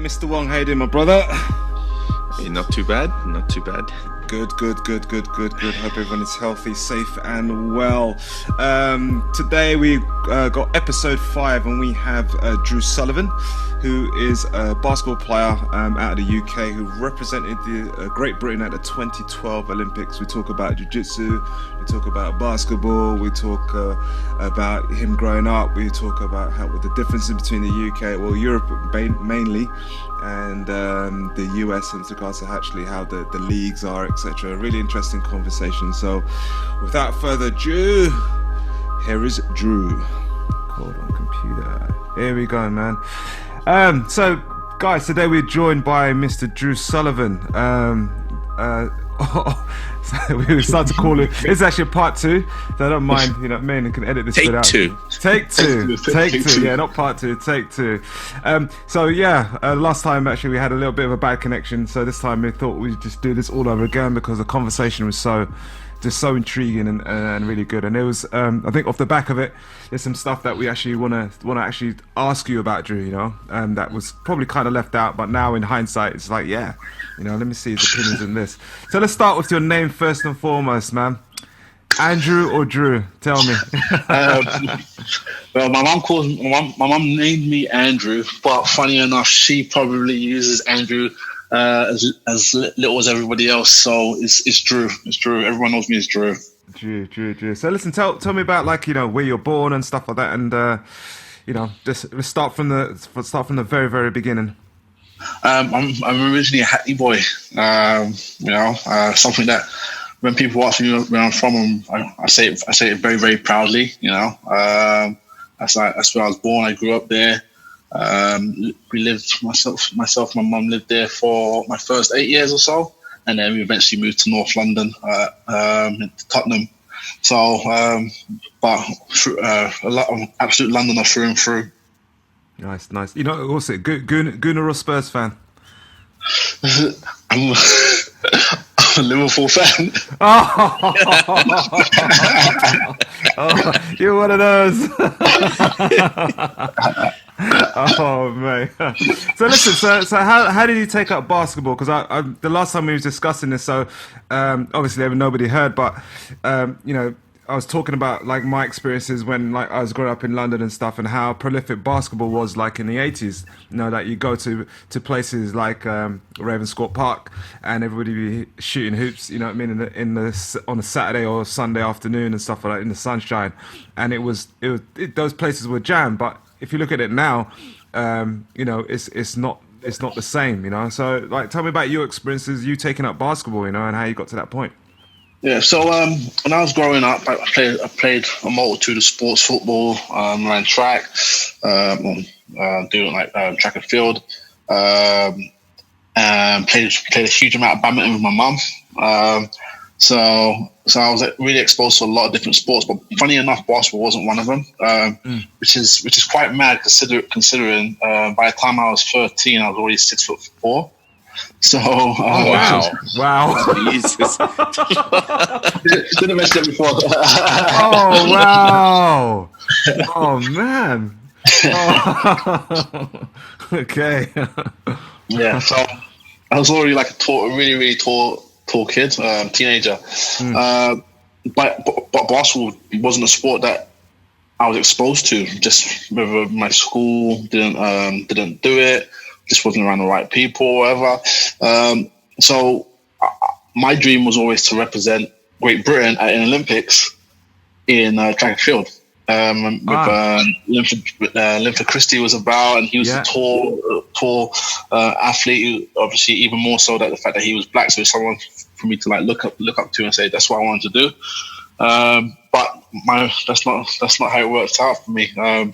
Mr. Wong, how you doing, my brother? Hey, not too bad, not too bad. Good. Hope everyone is healthy, safe, and well. Today we got episode 5, and we have Drew Sullivan, who is a basketball player out of the UK who represented the Great Britain at the 2012 Olympics. We talk about Jiujitsu, we talk about basketball, we talk about him growing up, we talk about the differences between the UK, well, Europe mainly, and the US in regards to actually how the leagues are, etc. Really interesting conversation. So without further ado, here is Drew. Hold on, computer. Here we go, man. So guys, today we're joined by Mr. Drew Sullivan. So we start to call it. It's actually part 2. So I don't mind, you know what I mean? I can edit this bit out. Take two. Yeah, not part 2. Take 2. Last time actually we had a little bit of a bad connection. So this time we thought we'd just do this all over again because the conversation was so intriguing and really good. And it was, I think, off the back of it, there's some stuff that we actually want to actually ask you about, Drew. You know, that was probably kind of left out, but now in hindsight, it's like, yeah, you know, let me see his opinions on this. So let's start with your name first and foremost, man. Andrew or Drew? Tell me. Well, my mum named me Andrew, but funny enough, she probably uses Andrew as little as everybody else, so it's Drew. It's Drew. Everyone knows me as Drew. Drew. So listen, tell me about, like, you know, where you're born and stuff like that, and you know, let's start from the very, very beginning. I'm originally a Hackney boy. You know, something that when people ask me where I'm from, I say it very, very proudly. You know, that's where I was born. I grew up there. We lived, myself, my mum lived there for my first 8 years or so, and then we eventually moved to North London, to Tottenham. So, but a lot of absolute Londoner through and through. Nice. You know, also Gooner or Spurs fan? I'm a Liverpool fan. Oh, you're one of those. Oh man! So listen, so how did you take up basketball? Because I the last time we was discussing this, so obviously nobody heard, but you know, I was talking about like my experiences when like I was growing up in London and stuff, and how prolific basketball was like in the 80s. You know, that you go to places like Ravenscourt Park, and everybody be shooting hoops. You know what I mean? On a Saturday or Sunday afternoon and stuff like that in the sunshine, and those places were jammed. But if you look at it now, you know, it's not the same, you know. So, like, tell me about your experiences, you taking up basketball, you know, and how you got to that point. Yeah. So, when I was growing up, I played a multitude of sports: football, ran track, doing like track and field, and played a huge amount of badminton with my mum. So I was really exposed to a lot of different sports, but funny enough, basketball wasn't one of them, which is quite mad considering by the time I was 13, I was already 6'4". So wow, Jesus, didn't mention it before. Oh wow, oh man, okay, yeah. So I was already like a really tall kid, teenager. But basketball wasn't a sport that I was exposed to. Just whether my school didn't do it, just wasn't around the right people, or whatever. So my dream was always to represent Great Britain at an Olympics in track and field. Linford Christie was about, and he was a tall athlete. Obviously, even more so that the fact that he was black, so someone for me to like look up to and say that's what I wanted to do. But that's not how it worked out for me. I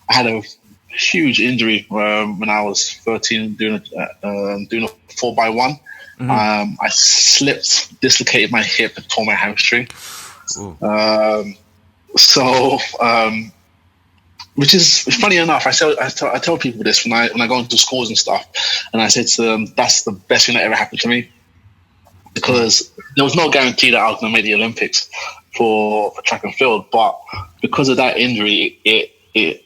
had a huge injury when I was 13 doing a 4x1. Mm-hmm. I slipped, dislocated my hip, and tore my hamstring. So, which is funny enough, I tell people this when I go into schools and stuff, and I say to them, that's the best thing that ever happened to me, because there was no guarantee that I was going to make the Olympics for track and field, but because of that injury, it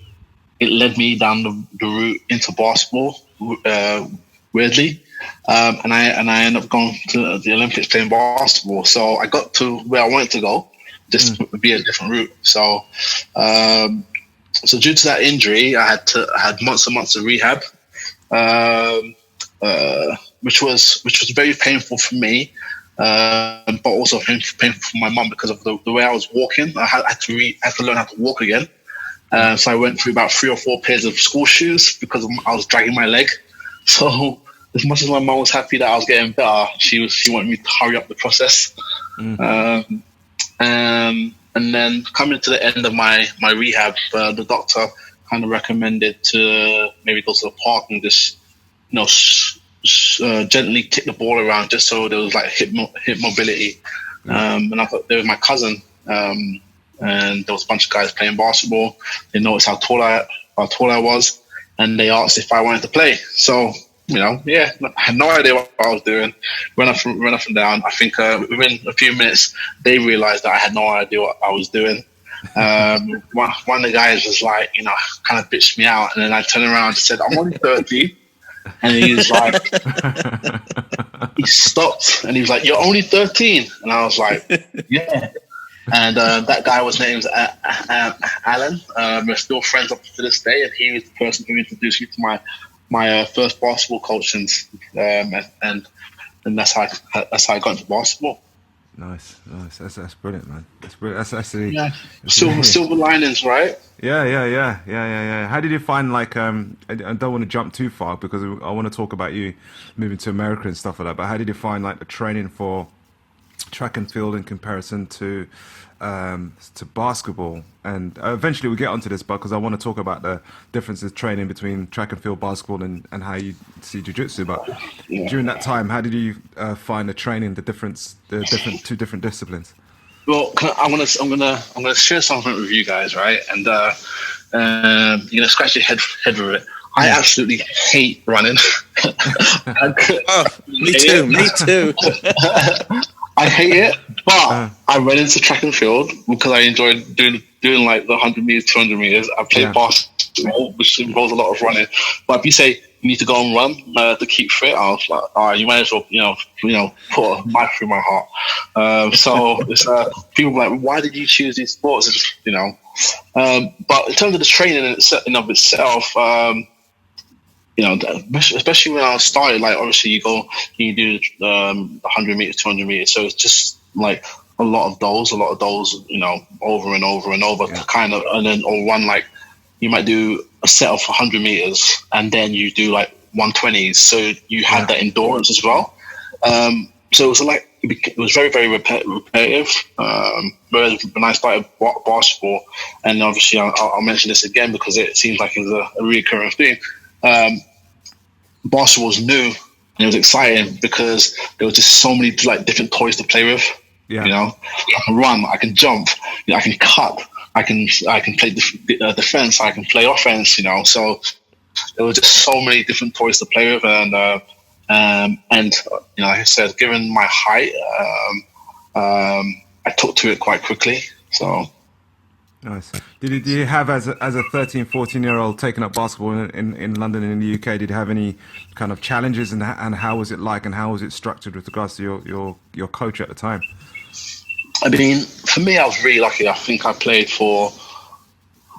led me down the route into basketball, weirdly, and I ended up going to the Olympics playing basketball. So I got to where I wanted to go, just be a different route. So so due to that injury, I had months and months of rehab, which was very painful for me. But also painful for my mum because of the way I was walking. I had to learn how to walk again. So I went through about 3 or 4 pairs of school shoes because I was dragging my leg. So as much as my mum was happy that I was getting better, she wanted me to hurry up the process. And then coming to the end of my rehab, the doctor kind of recommended to maybe go to the park and just gently kick the ball around just so there was like hip mobility. And I thought there was my cousin, and there was a bunch of guys playing basketball. They noticed how tall I was, and they asked if I wanted to play. So I had no idea what I was doing. Run up and down. I think within a few minutes they realized that I had no idea what I was doing. One of the guys was like, kind of bitched me out, and then I turned around and said, "I'm only 13." And he was like, he stopped and he was like, "You're only 13." And I was like, "Yeah." And that guy was named Alan. We're still friends up to this day, and he was the person who introduced me to my first basketball coach, and that's how I got into basketball. Nice. That's brilliant, man. That's brilliant. That's actually silver linings, right? Yeah. How did you find, like, I don't want to jump too far because I want to talk about you moving to America and stuff like that, but how did you find, like, the training for track and field in comparison to basketball? And eventually we'll get onto this, but because I want to talk about the differences training between track and field basketball and how you see jiu-jitsu. But during that time, how did you find the training, the two different disciplines? Well, I'm gonna share something with you guys, right? And you're gonna scratch your head with it. I absolutely hate running. Me too. I hate it, but I went into track and field because I enjoyed doing like the 100 meters, 200 meters. I played basketball, which involves a lot of running. But if you say you need to go and run to keep fit, I was like, all right, you might as well, put a knife through my heart. So it's people are like, why did you choose these sports? It's just, but in terms of the training in of itself, especially when I started, like obviously you do 100 meters, 200 meters. So it's just like a lot of those, over and over and over to kind of, and then, or one, like you might do a set of 100 meters and then you do like 120s. So you have that endurance as well. So it was like, it was very, very repetitive. Whereas when I started basketball, and obviously I'll mention this again because it seems like it's a recurring thing. Basketball was new and it was exciting because there was just so many like different toys to play with. I can run, I can jump, I can cut, I can play defense, I can play offense. So there was just so many different toys to play with, and like I said, given my height, I took to it quite quickly. So. Nice. Did you have, as a 13, 14-year-old taking up basketball in London and in the UK, did you have any kind of challenges, and how was it like, and how was it structured with regards to your coach at the time? I mean, for me, I was really lucky. I think I played for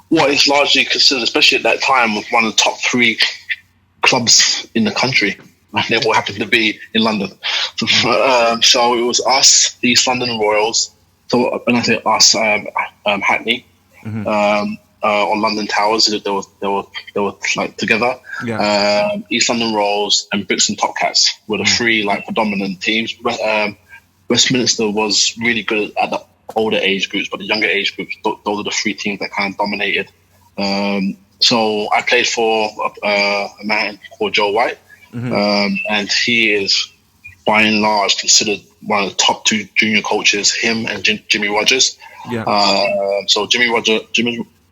what is largely considered, especially at that time, one of the top 3 clubs in the country. They all happened to be in London. So it was us, the East London Royals. So when I say us, Hackney, or London Towers, they were like together. East London Royals and Brixton Top Cats were the 3 like predominant teams. Westminster was really good at the older age groups, but the younger age groups, those are the 3 teams that kind of dominated. So I played for a man called Joe White, and he is by and large considered one of the top 2 junior coaches, him and Jimmy Rogers. So Jimmy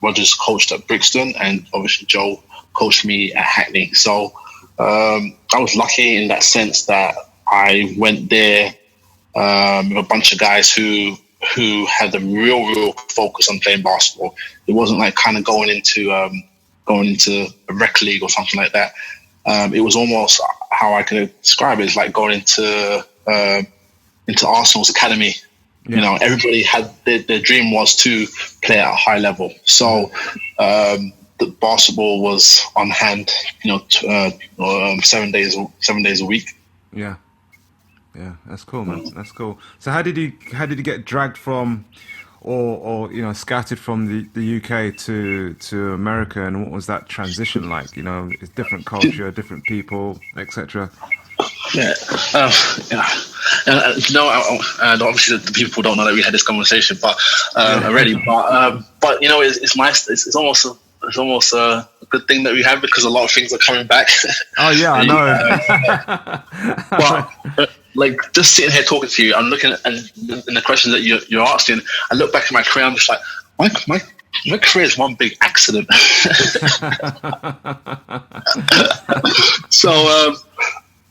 Rogers coached at Brixton, and obviously Joe coached me at Hackney. So I was lucky in that sense that I went there with a bunch of guys who had a real focus on playing basketball. It wasn't like kind of going into a rec league or something like that. it was almost, how I can describe it, is like going into Arsenal's academy. Yeah. You know, everybody had their dream was to play at a high level. So the basketball was on hand, 7 days a week. Yeah, that's cool, man. That's cool. So how did you get dragged from, or scouted from the UK to America, and what was that transition like? You know, it's different culture, different people, etc. Yeah, and obviously the people don't know that we had this conversation, but already. But it's almost a good thing that we have, because a lot of things are coming back. Oh yeah, I know. But like, just sitting here talking to you, I'm looking at, and in the questions that you're asking, I look back at my career, I'm just like, my career is one big accident. So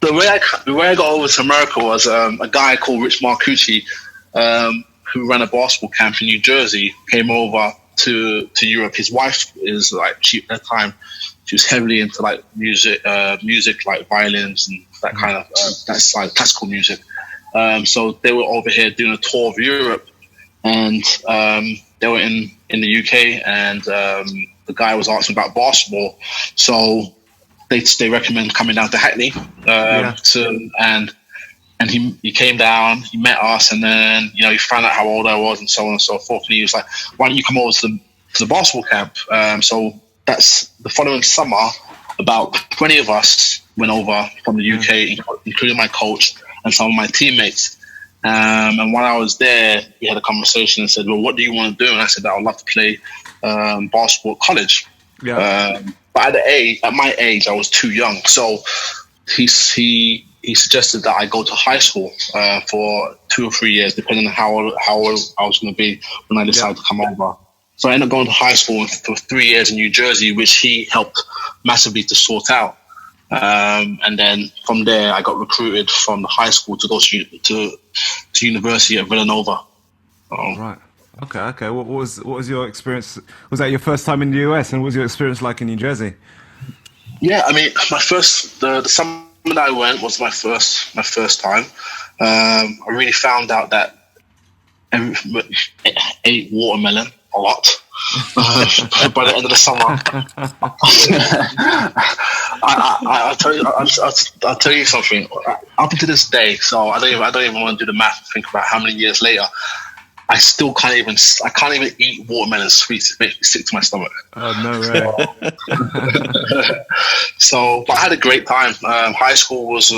the way I got over to America was a guy called Rich Marcucci, who ran a basketball camp in New Jersey, came over to Europe. His wife is like, at the time, she was heavily into like music like violins and that kind of that side, classical music. So they were over here doing a tour of Europe, and they were in the UK, and the guy was asking about basketball, so they recommend coming down to Hackney and he came down, he met us, and then he found out how old I was and so on and so forth. And he was like, "Why don't you come over to the basketball camp?" So that's the following summer. About 20 of us went over from the UK, including my coach and some of my teammates. And while I was there, we had a conversation and said, "Well, what do you want to do?" And I said, "I would love to play basketball at college." Yeah. But at my age, I was too young. So he suggested that I go to high school for 2 or 3 years, depending on how old I was going to be when I decided to come over. So I ended up going to high school for 3 years in New Jersey, which he helped massively to sort out. And then from there, I got recruited from the high school to go to University at Villanova. Right. Okay. What was your experience? Was that your first time in the US, and what was your experience like in New Jersey? Yeah, I mean, the summer that I went was my first time. I really found out that I ate watermelon a lot. By the end of the summer, I'll tell you something. Up to this day, so I don't even want to do the math. Think about how many years later, I still can't even eat watermelon sweets. It makes me sick to my stomach. Oh, no way. So, but I had a great time. High school was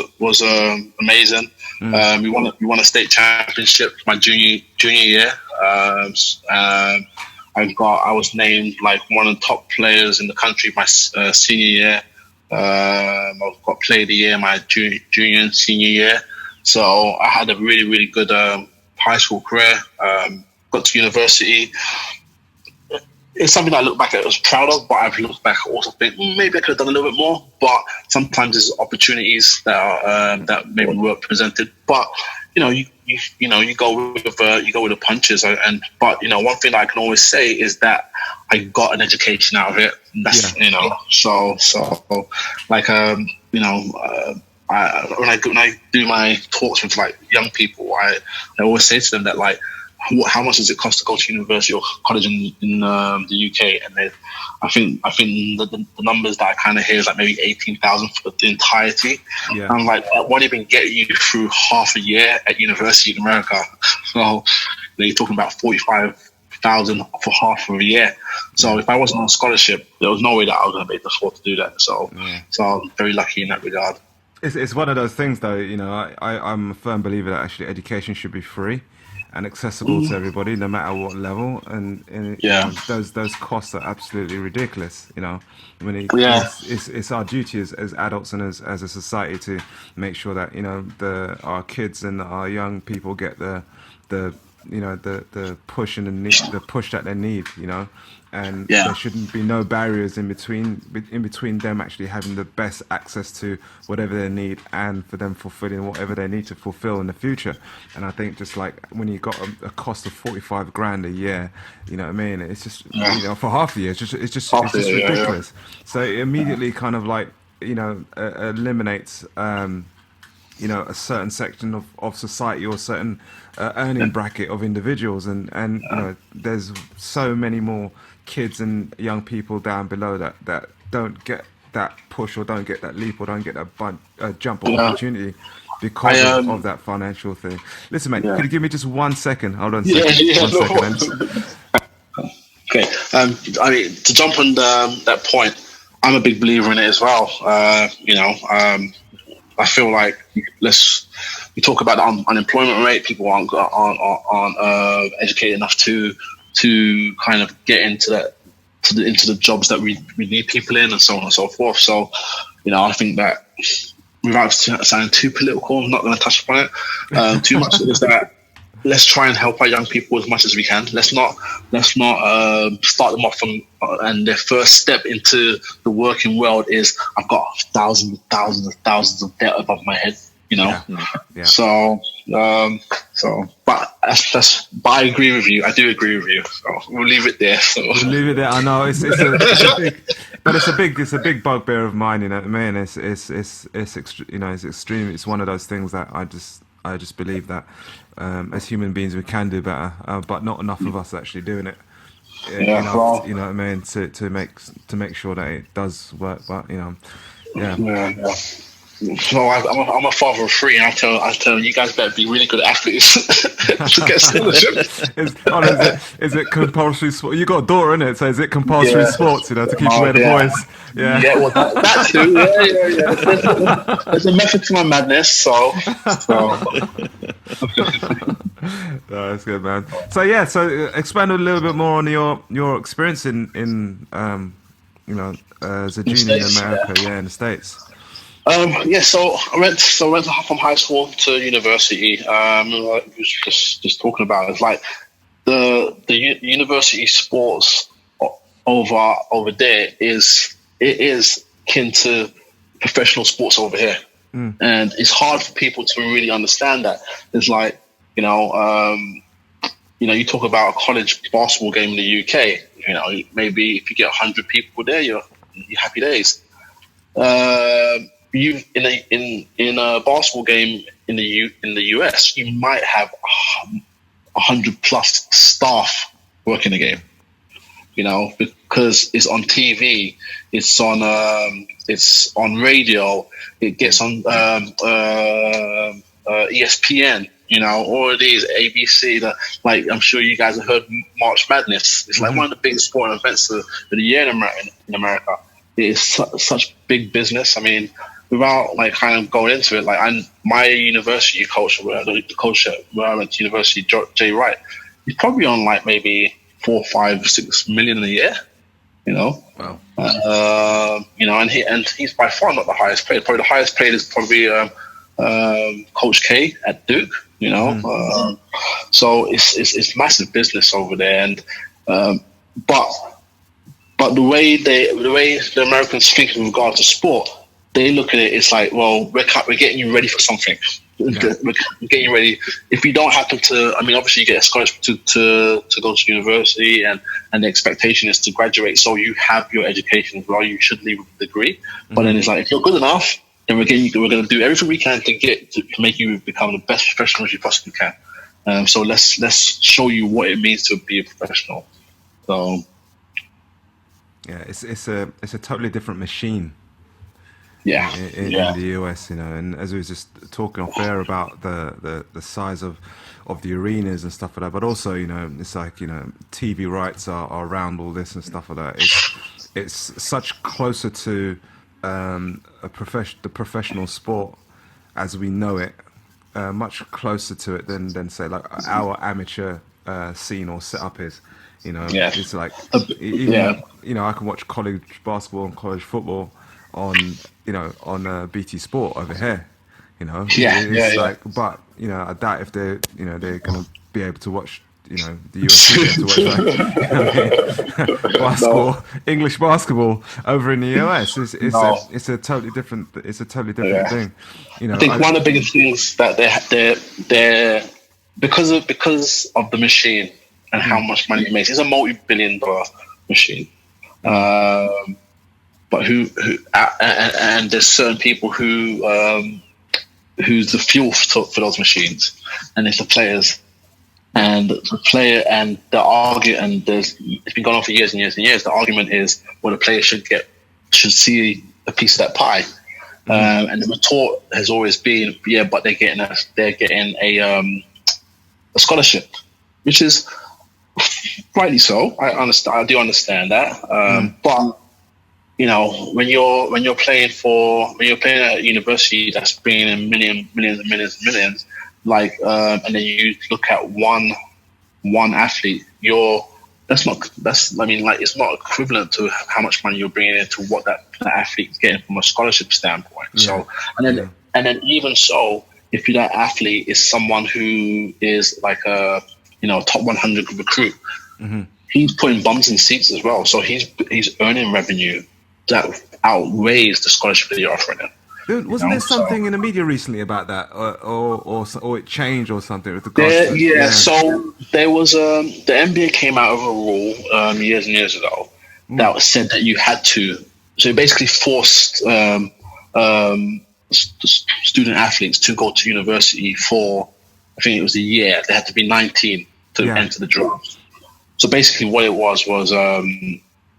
amazing. We won a state championship my junior year. I was named like one of the top players in the country my senior year. I got player of the year my junior and senior year. So I had a really, really good high school career. Got to university. It's something I look back at, I was proud of, but I've looked back, I also think maybe I could have done a little bit more. But sometimes there's opportunities that maybe weren't presented. But you go with the punches. But one thing that I can always say is that I got an education out of it. That's so like when I do my talks with like young people, I always say to them that like, how much does it cost to go to university or college in the UK? And I think the numbers that I kind of hear is like maybe 18,000 for the entirety. Yeah. I'm like, that won't even get you through half a year at university in America. So you're talking about 45,000 for half of a year. So if I wasn't on scholarship, there was no way that I was going to be able to afford to do that. So I'm very lucky in that regard. It's one of those things, though. I'm a firm believer that actually education should be free and accessible to everybody, no matter what level. And those costs are absolutely ridiculous. It's our duty as adults and as a society to make sure that our kids and our young people get the push and the push that they need. And there shouldn't be no barriers in between them actually having the best access to whatever they need, and for them fulfilling whatever they need to fulfill in the future. And I think just like when you got a cost of 45 grand a year, you know what I mean? It's just for half a year, it's just ridiculous. So it immediately kind of like eliminates a certain section of society or certain earning bracket of individuals, and there's so many more kids and young people down below that don't get that push or don't get that leap or don't get that jump of opportunity because of that financial thing. Listen, mate, could you give me just 1 second? Hold on a second. Okay. I mean, to jump on that point, I'm a big believer in it as well. I feel like we talk about the unemployment rate. People aren't educated enough to kind of get into the jobs that we need people in, and so on and so forth. So, I think that, without sounding too political, I'm not going to touch upon it too much. Is that let's try and help our young people as much as we can. Let's not start them off and their first step into the working world is, I've got thousands and thousands and thousands of debt above my head. Yeah. So but I agree with you. I do agree with you. So we'll leave it there. We'll leave it there. I know it's a big bugbear of mine. You know what I mean? It's extreme. It's one of those things that I just believe that as human beings we can do better, but not enough of us actually doing it. You know what I mean? To make sure that it does work. But So I'm a father of three, and I tell you guys better be really good athletes to get scholarships. Is it compulsory sport? You got a daughter, innit? So is it compulsory sports? To keep away the boys. Yeah. Yeah, well, that too. Yeah. There's a method to my madness. So. No, that's good, man. So expand a little bit more on your experience in as a junior in America, in the States. So I went from high school to university. I was just talking about it's like the university sports over there is akin to professional sports over here, and it's hard for people to really understand that. It's like you talk about a college basketball game in the UK. Maybe if you get 100 people there, you're happy days. You in a basketball game in the US, you might have 100 plus staff working the game. Because it's on TV, it's on radio, it gets on ESPN. All of these ABC. I'm sure you guys have heard March Madness. It's like one of the biggest sporting events of the year in America. It is such big business. I mean, without kind of going into it, my university coach, the coach where I went to university, Jay Wright, he's probably on maybe 4, 5, 6 million a year. Wow. And he's by far not the highest paid. Probably the highest paid is probably Coach K at Duke. So it's massive business over there, and but the way the Americans think in regard to sport, they look at it, it's like, well, we're getting you ready for something. Yeah. We're getting you ready. If you don't happen to, obviously you get a scholarship to go to university, and the expectation is to graduate, so you have your education as well. You should leave with a degree. But then it's like, if you're good enough, then we're going to do everything we can to make you become the best professional you possibly can. So let's show you what it means to be a professional. So. Yeah, it's a totally different machine. Yeah, in the US, and as we was just talking off air about the size of the arenas and stuff like that, but also it's like TV rights are around all this and stuff like that. It's such closer to the professional sport as we know it, much closer to it than say like our amateur scene or setup is. It's like I can watch college basketball and college football on BT Sport over here. But I doubt if they're going to be able to watch the UFC basketball, English basketball over in the US. It's a totally different thing. I think one of the biggest things that they're because of the machine and how much money it makes. It's a multi-billion-dollar machine. But but and there's certain people who's the fuel for those machines, and it's the players. And the player and the argument, and it's been going on for years and years and years. The argument is, well, the player should see a piece of that pie. And the retort has always been, yeah, but they're getting a scholarship, which is rightly so. I do understand that. But you know, when you're playing at a university that's bringing in millions, like, and then you look at one athlete, it's not equivalent to how much money you're bringing into what that athlete is getting from a scholarship standpoint. Yeah. So, and then even so, if that athlete is someone who is like a top 100 recruit, he's putting bums in seats as well. So he's earning revenue that outweighs the scholarship that you're offering him. Wasn't there something in the media recently about that, or it changed or something with the So there was the NBA came out with a rule years and years ago that said that you had to. So it basically forced student athletes to go to university for, I think it was a year. They had to be 19 to enter the draft. So basically, what it was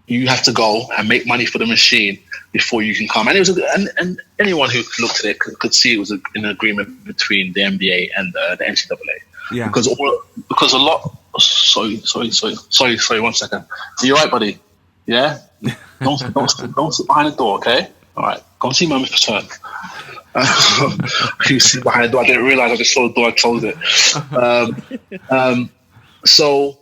you have to go and make money for the machine before you can come. And it was and anyone who looked at it could see it was an agreement between the NBA and the NCAA. Yeah. Because a lot. Sorry. 1 second. Are you all right, buddy? Yeah. Don't sit behind the door, okay? All right. Go and see my Mr. Turn. You sit behind the door. I didn't realize I just saw the door. I closed it. So.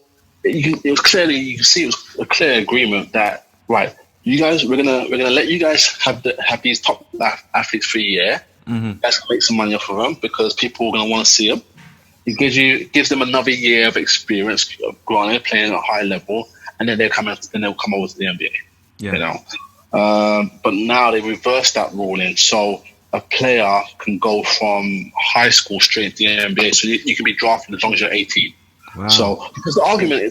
You can see it was a clear agreement that, right, you guys, we're gonna let you guys have these top athletes for a year. Let's make some money off of them because people are gonna want to see them. It gives them another year of experience, growing, playing at a high level, and then they'll come over to the NBA. Yeah. You know, but now they reversed that ruling, so a player can go from high school straight into the NBA. So you can be drafted as long as you're 18. Wow. So, because the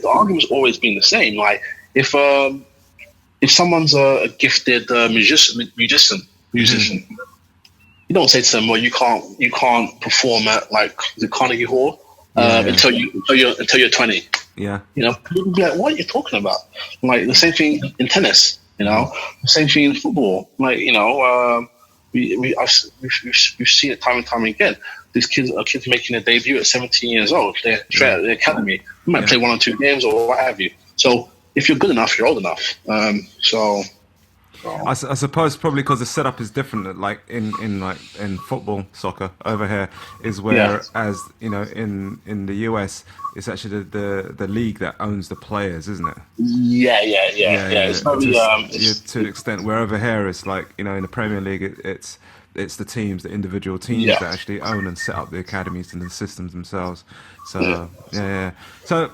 argument's always been the same. Like, if someone's a gifted musician, you don't say to them, "Well, you can't perform at like the Carnegie Hall until you're 20." Yeah, you know, people be like, "What are you talking about?" Like the same thing in tennis, you know, the same thing in football. Like, you know, we've seen it time and time again. These kids making a debut at 17 years old. They're straight out of the academy. You might play 1 or 2 games or what have you. So if you're good enough, you're old enough. I suppose probably because the setup is different. Like in football, soccer over here is where, as you know, in the US, it's actually the league that owns the players, isn't it? Yeah. It's probably to an extent. Where over here, it's like, you know, in the Premier League, it's the teams, the individual teams that actually own and set up the academies and the systems themselves. So So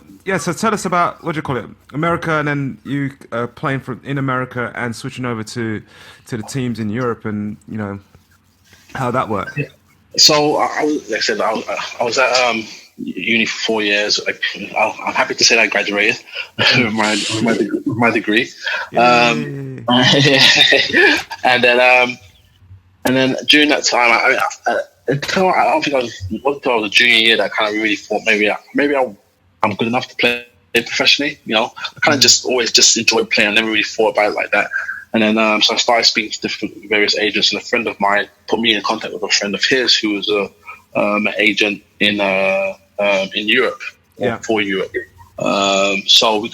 tell us about, what do you call it, America, and then you playing in America and switching over to the teams in Europe, and you know how that worked. Yeah. So I was at uni for 4 years. I'm happy to say that I graduated with my degree. And then during that time, I don't think I was until a junior year that I kind of really thought maybe I'm good enough to play professionally. You know, I kind of always enjoyed playing. I never really thought about it like that. And then so I started speaking to various agents, and a friend of mine put me in contact with a friend of his who was an agent in Europe for Europe. So we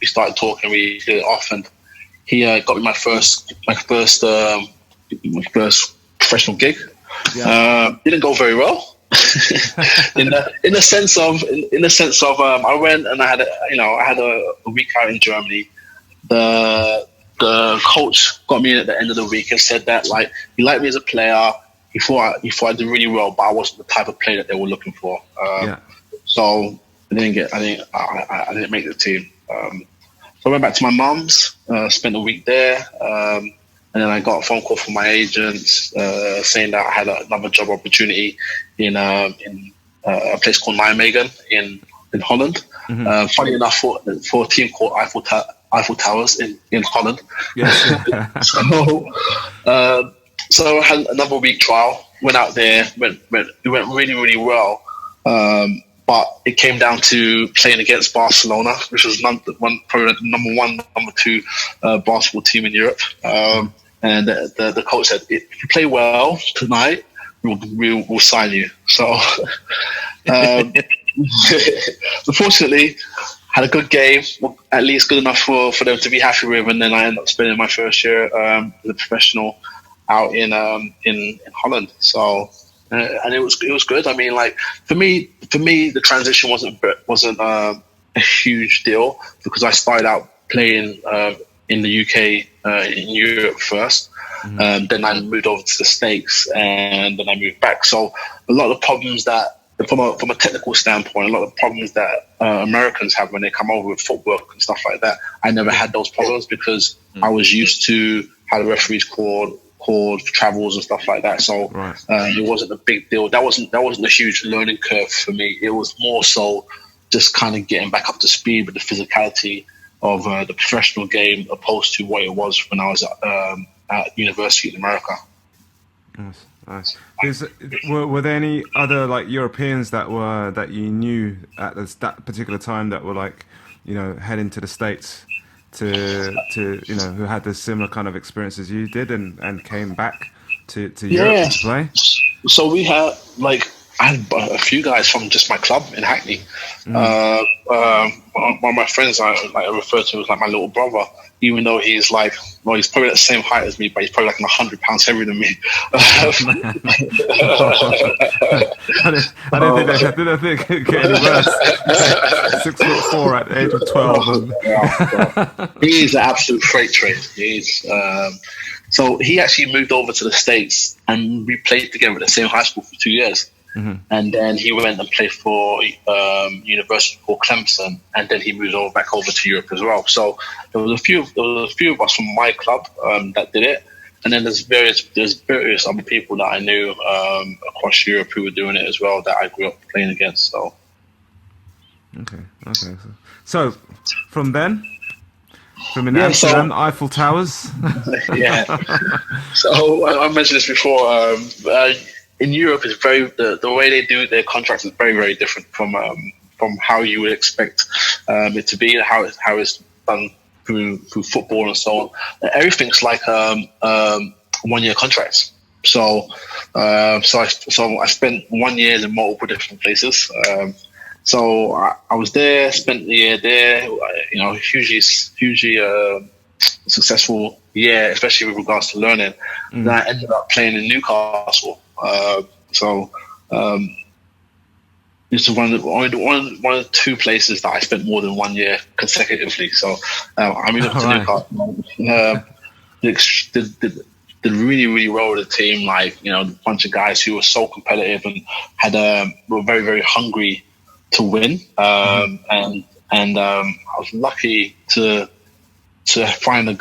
started talking. We hit it off, and he got me my first professional gig. Didn't go very well. in the sense of I went and I had a week out in Germany. The coach got me in at the end of the week and said that, like, he liked me as a player. He thought I did really well, but I wasn't the type of player that they were looking for. So I didn't make the team. So I went back to my mum's, spent a week there. And then I got a phone call from my agent saying that I had another job opportunity in a place called Nijmegen in Holland. Funny enough, for a team called Eiffel Towers in Holland. Yes. So I had another week trial. Went out there. It went really, really well. But it came down to playing against Barcelona, which was probably the number one, number two basketball team in Europe. And the coach said, if you play well tonight, we'll sign you. So, unfortunately, had a good game, at least good enough for them to be happy with. And then I ended up spending my first year as a professional out in Holland. So, and it was good. I mean, like for me, the transition wasn't a huge deal because I started out playing in the UK, in Europe first. Mm-hmm. Then I moved over to the States, and then I moved back. So a lot of the problems that, from a technical standpoint, a lot of the problems that Americans have when they come over with footwork and stuff like that, I never had those problems because I was used to how the referees called travels and stuff like that. So it wasn't a big deal. That wasn't a huge learning curve for me. It was more so just kind of getting back up to speed with the physicality of the professional game opposed to what it was when I was at university in America. Nice. Were there any other like Europeans that you knew at that particular time that were like, heading to the States to who had the similar kind of experiences you did and came back to Europe to play? So we had I had a few guys from just my club in Hackney. One of my friends I refer to as like my little brother, even though he's probably the same height as me, but he's probably like 100 pounds heavier than me. I didn't think it could get any worse. 6'4" at the age of 12. He is an absolute freight train. So he actually moved over to the States, and we played together at the same high school for 2 years. Mm-hmm. And then he went and played for university called Clemson, and then he moved back over to Europe as well. So there was a few of us from my club that did it, and then there's various other people that I knew across Europe who were doing it as well that I grew up playing against. So okay. So from then, from in Amsterdam, Eiffel Towers. Yeah. So I mentioned this before. In Europe, it's very the way they do their contracts is very, very different from how you would expect it to be, how it's done through football and so on. Everything's like 1 year contracts. So I spent 1 year in multiple different places. So I was there, spent the year there. Hugely successful year, especially with regards to learning. Mm. Then I ended up playing in Newcastle. This is one of the two places that I spent more than 1 year consecutively. So I moved up to Newcastle. Did really, really well with the team. A bunch of guys who were so competitive and were very, very hungry to win. And I was lucky to find a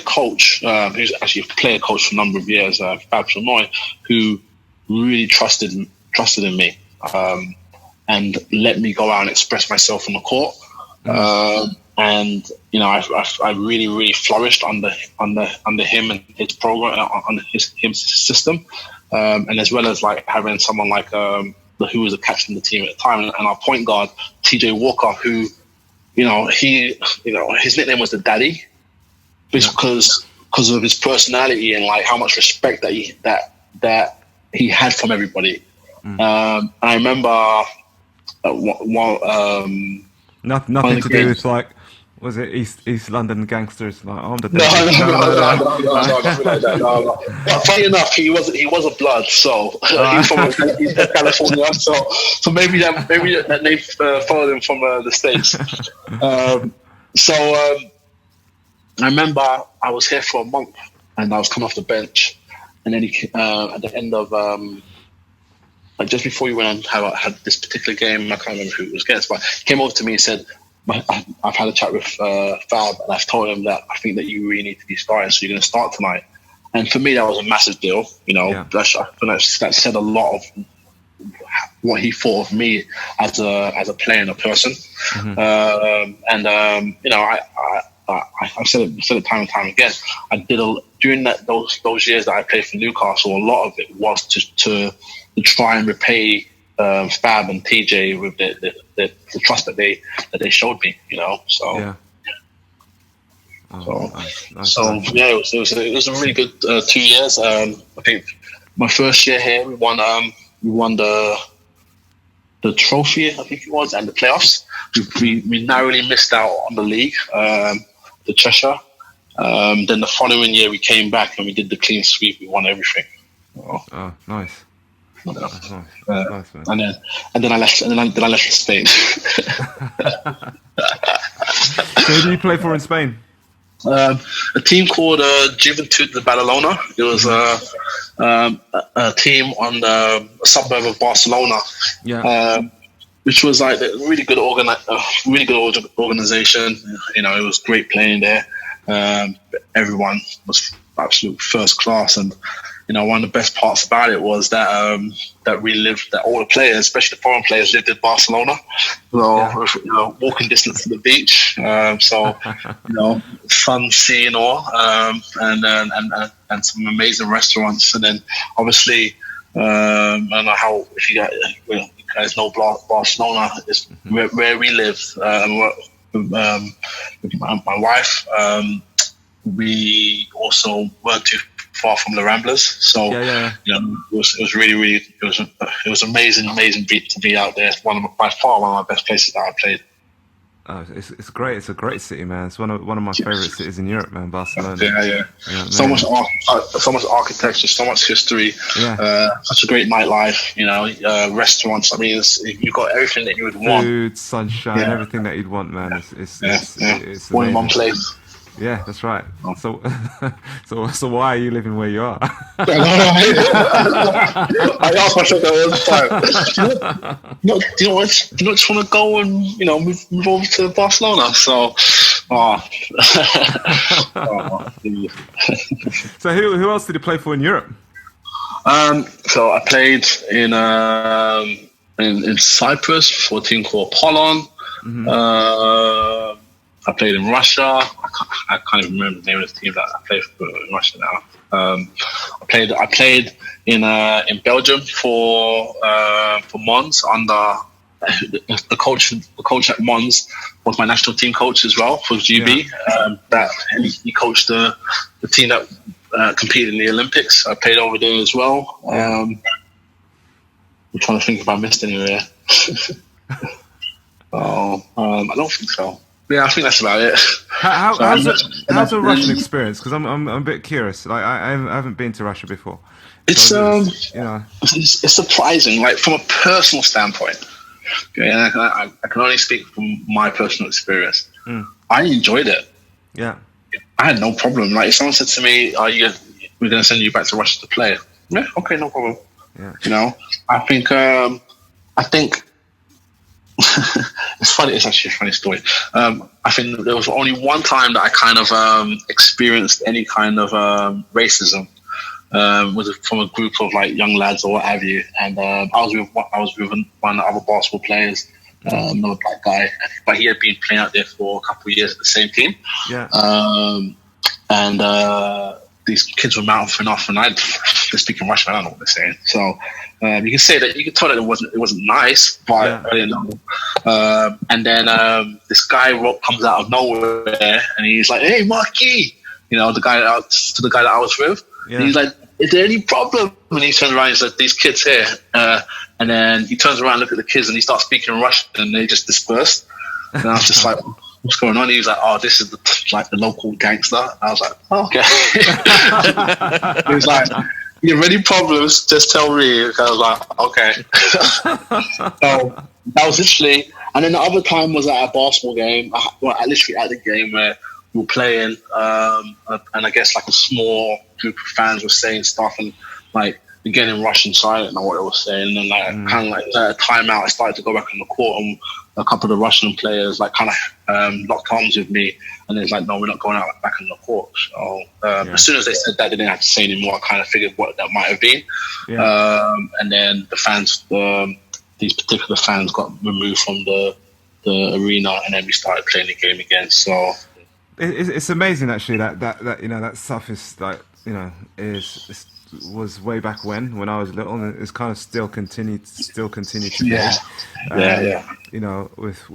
coach who's actually a player coach for a number of years, Fab Sonoy, who really trusted in me and let me go out and express myself on the court. And I really, really flourished under him and his program, under his system, and as well as having someone who was the captain of the team at the time, and our point guard TJ Walker, who. His nickname was the Daddy, because of his personality and how much respect that he had from everybody. And I remember nothing to do with was it East London gangsters? I'm the No. But funny enough, he was a blood, so he's from California. So maybe that name followed him from the States. I remember I was here for a month, and I was coming off the bench, and then he at the end of just before we went and had this particular game, I can't remember who it was against, but he came over to me and said, I've had a chat with Fab, and I've told him that I think that you really need to be starting, so you're going to start tonight. And for me, that was a massive deal. That said a lot of what he thought of me as a player and a person. Mm-hmm. I've said it time and time again. I did during those years that I played for Newcastle. A lot of it was to try and repay Fab and TJ with the trust that they showed me. So. Yeah. Oh, nice. Yeah, it was a really good 2 years. I think my first year here, we won the trophy, I think it was, and the playoffs. We narrowly missed out on the league, the Cheshire. Then the following year, we came back and we did the clean sweep. We won everything. Oh, nice. Nice, man. And then I left. And then I left for Spain. So who do you play for in Spain? A team called Jiujitsu de Badalona. It was a team on the suburb of Barcelona, which was like a really good organization. It was great playing there. Everyone was absolute first class, and one of the best parts about it was that that all the players, especially the foreign players, lived in Barcelona. So walking distance to the beach. Sun, sea, and all, and some amazing restaurants. And then obviously, I don't know how if you guys know Barcelona is where we live. With my wife, we also weren't too far from the Ramblers, so it was really it was amazing to be out there. It's by far one of my best places that I played. Oh, it's great. It's a great city, man. It's one of my favorite cities in Europe, man. Barcelona. Yeah. So much architecture, so much history. Such a great nightlife. Restaurants. I mean, you've got everything that you would want. Food, sunshine, everything that you'd want, man. It's all in one place. Yeah, that's right. So why are you living where you are? I asked myself that all the time. Do you just want to go and move over to Barcelona? So, So who else did you play for in Europe? So I played in Cyprus for a team called Apollon. I played in Russia. I can't even remember the name of the team that I played for in Russia now. I played in Belgium for Mons under the coach at Mons was my national team coach as well for GB. He coached the team that competed in the Olympics. I played over there as well. I'm trying to think if I missed anywhere. I don't think so. Yeah, I think that's about it. How's a Russian experience? Because I'm a bit curious. Like I haven't been to Russia before. It's surprising. Like from a personal standpoint. Okay, and I can only speak from my personal experience. I enjoyed it. Yeah, I had no problem. Like if someone said to me, we're going to send you back to Russia to play. Yeah, okay, no problem. Yeah. I think. It's funny. It's actually a funny story. I think there was only one time that I kind of experienced any kind of racism. Was from a group of like young lads or what have you, and I was with one of the other basketball players, another black guy, but he had been playing out there for a couple of years at the same team. Yeah. And these kids were mouthing off, and they're speaking Russian. I don't know what they're saying. So you can tell that it wasn't nice, but I didn't know. And then this guy comes out of nowhere, and he's like, "Hey, Marky," the guy that I was with. Yeah. And he's like, "Is there any problem?" And he turns around and says, "These kids here." And then he turns around, look at the kids, and he starts speaking Russian, and they just dispersed. And I was just like, "What's going on?" He was like, "Oh, this is the local gangster." I was like, oh, "Okay." He was like, "You have any problems? Just tell me." I was like, "Okay." So that was literally. And then the other time was at a basketball game. Literally at the game where we were playing, and I guess like a small group of fans were saying stuff, and like again in Russian, so I didn't know what they were saying. And then kind of like at a timeout, I started to go back on the court, and a couple of the Russian players like kind of locked arms with me, and it's like, "No, we're not going out back on the court." So as soon as they said that, they didn't have to say anymore. I kind of figured what that might have been. Yeah. And then the fans, these particular fans, got removed from the arena, and then we started playing the game again. So it's amazing actually that you know that stuff is like, you know, was way back when I was little, and it's kind of still continued today. You know, with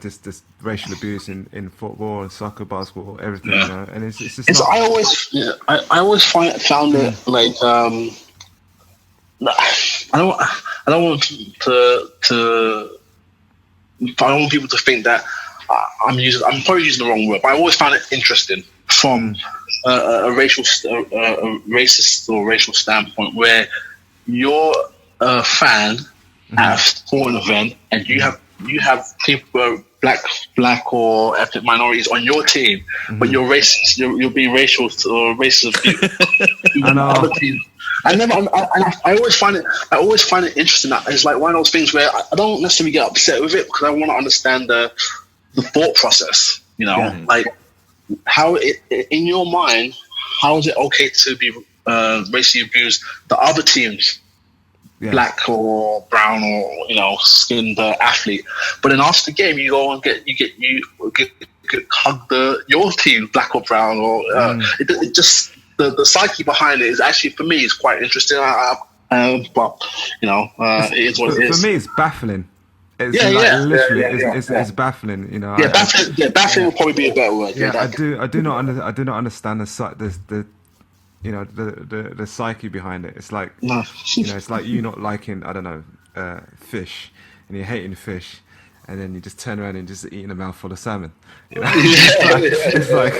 just this racial abuse in football and soccer, basketball, everything. You know, and it's just. I always found it like I don't want people to think that I'm probably using the wrong word, but I always found it interesting from a racist or racial standpoint, where you're a fan at a sporting event and you have people who are black or ethnic minorities on your team, but you're racist. You're being racial or racist. I know. Other teams. I always find it interesting. That it's like one of those things where I don't necessarily get upset with it, because I want to understand the thought process. You know, like how in your mind, how is it okay to be racially abused the other teams, black or brown or, you know, skinned athlete, but then after the game you go and get hug your team, black or brown, or it just. The psyche behind it is actually, for me, is quite interesting. But you know, it is what it is. For me, it's baffling. It's baffling. You know. Baffling would probably be a better word. I do not understand the you know, the psyche behind it. It's like you know, it's like you not liking, I don't know, fish, and you're hating fish. And then you just turn around and just eating a mouthful of salmon. You know? It's like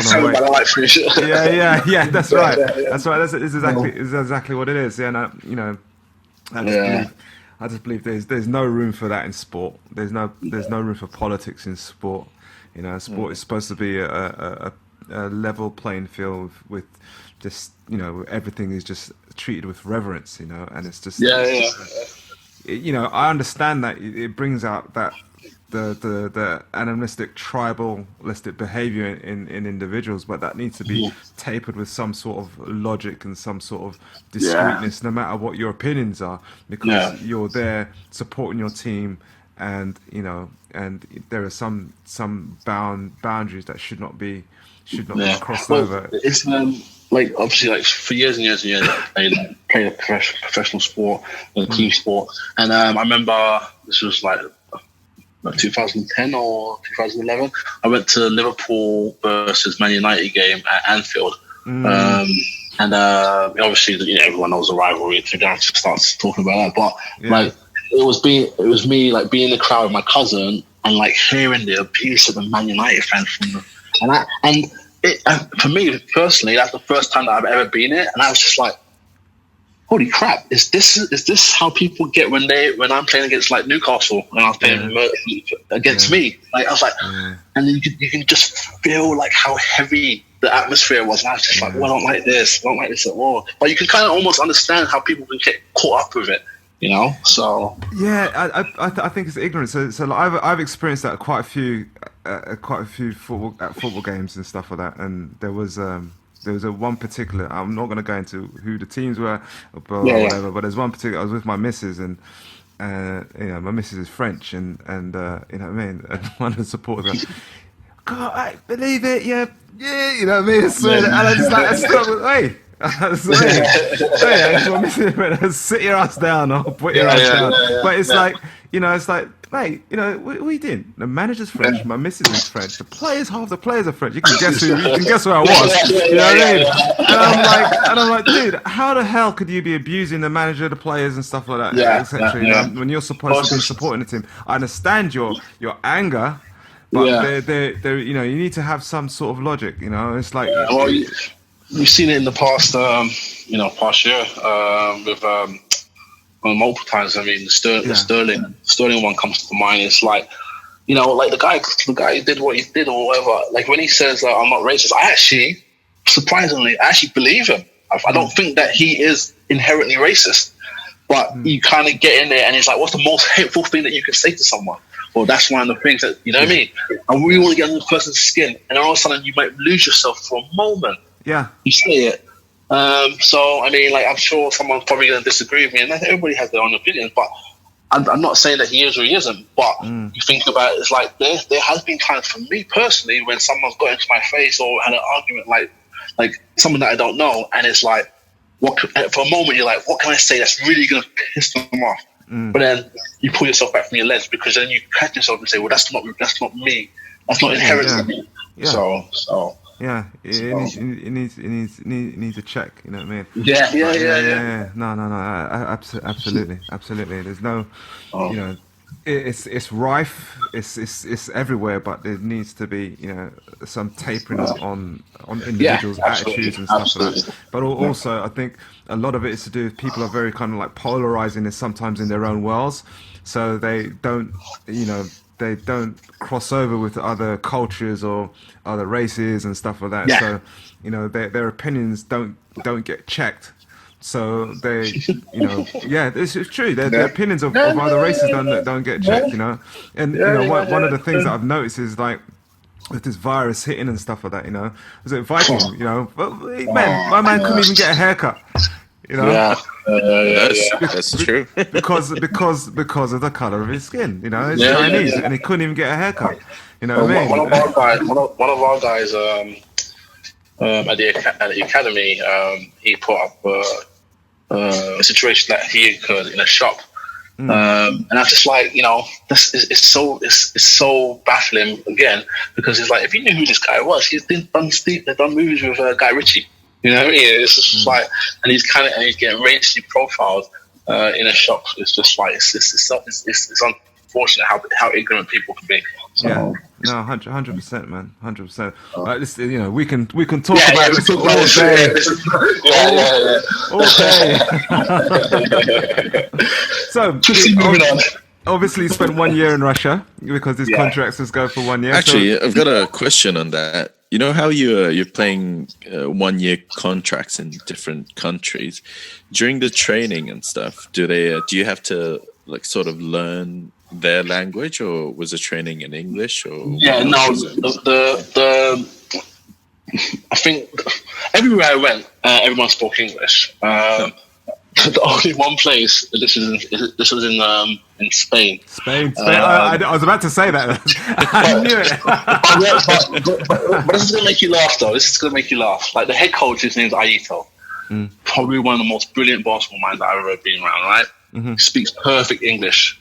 salmon, but I like fish. Yeah. That's right. That's right. It's exactly what it is. Yeah, and you know, I just believe there's no room for that in sport. There's no room for politics in sport. You know, sport is supposed to be a level playing field with just, you know, everything is just treated with reverence. You know, and it's just you know, I understand that it brings out that the animalistic, tribalistic behavior in individuals, but that needs to be tapered with some sort of logic and some sort of discreetness, no matter what your opinions are, because you're there supporting your team, and you know, and there are some boundaries that should not be crossed over. It's like, obviously, like for years and years and years, I played a professional sport, a team sport, and I remember this was like 2010 or 2011. I went to Liverpool versus Man United game at Anfield, and obviously, you know, everyone knows the rivalry. So you don't have to start talking about that, but like it was me like being in the crowd with my cousin and like hearing the abuse of the Man United fans from them, for me personally, that's the first time that I've ever been it, and I was just like, "Holy crap! Is this how people get when I'm playing against like Newcastle and I was playing against me?" Like I was like, and then you can just feel like how heavy the atmosphere was, and I was just like, "Well, I don't like this at all." But you can kind of almost understand how people can get caught up with it. You know, so I think it's ignorance. So like, I've experienced that at quite a few football games and stuff like that. And there was a one particular. I'm not going to go into who the teams were, or whatever. But there's one particular. I was with my missus, and you know, my missus is French, and you know what I mean. And one of the supporters, God, I believe it. Yeah, you know what I mean. So, and I just like, I stopped. Hey. Sit your ass down or put your ass down. But it's like, you know, it's like, mate, you know, we didn't. The manager's French, my missus is French, half the players are French. You can guess who I was. You know what I mean? And I'm like, dude, how the hell could you be abusing the manager, the players, and stuff like that? Essentially, you know, when you're supposed to be supporting the team. I understand your anger, but there, you know, you need to have some sort of logic. You know, it's like. We've seen it in the past, past year with multiple times. I mean, the Sterling one comes to mind. It's like, you know, like the guy did what he did or whatever. Like when he says I'm not racist, surprisingly, I actually believe him. I don't think that he is inherently racist, but you kind of get in there and it's like, what's the most hateful thing that you can say to someone? Well, that's one of the things that, you know what I mean? And we want to get under the person's skin, and all of a sudden you might lose yourself for a moment. Yeah, you say it. So I mean, like, I'm sure someone's probably going to disagree with me, and everybody has their own opinions. But I'm not saying that he is or he isn't, but you think about it, it's like there has been times for me personally when someone's got into my face or had an argument like someone that I don't know, and it's like, for a moment you're like, what can I say that's really going to piss them off? But then you pull yourself back from your ledge, because then you catch yourself and say, well, that's not me. That's not inherent to me. Yeah. So. Yeah, it needs a check. You know what I mean? Yeah. No. Absolutely. There's no, you know, it's rife. It's everywhere, but there needs to be, you know, some tapering on individuals' attitudes and stuff like that. But also, I think a lot of it is to do with people are very kind of like polarizing sometimes in their own worlds, so they don't, you know. They don't cross over with other cultures or other races and stuff like that. So, you know, their opinions don't get checked. So they, you know, it's true. Their opinions of other races don't get checked. You know, and you know, one of the things that I've noticed is like with this virus hitting and stuff like that. You know, was it Viking? You know, but man, my man couldn't even get a haircut. You know, that's true. because of the color of his skin. You know, it's Chinese, and he couldn't even get a haircut. You know what I mean? One of our guys at the academy, he put up a situation that he occurred in a shop, and I'm just like, you know, it's so baffling again, because it's like, if you knew who this guy was, he's done movies with Guy Ritchie. You know what I mean? It's just like, and he's getting racially profiled in a shop. It's just like, it's unfortunate how ignorant people can be. So. Yeah, no, 100%, man, 100%. You know, we can talk about this all day. So, just moving on. Obviously, you spent 1 year in Russia because these contracts just go for 1 year. Actually, I've got a question on that. You know how you're playing 1 year contracts in different countries during the training and stuff? Do you have to like sort of learn their language, or was the training in English? Or I think everywhere I went, everyone spoke English. The only one place, this was in Spain. Spain. I was about to say that. I knew it. But this is going to make you laugh, though. This is going to make you laugh. Like, the head coach, his name's Aito. Probably one of the most brilliant basketball minds that I've ever been around, right? He speaks perfect English.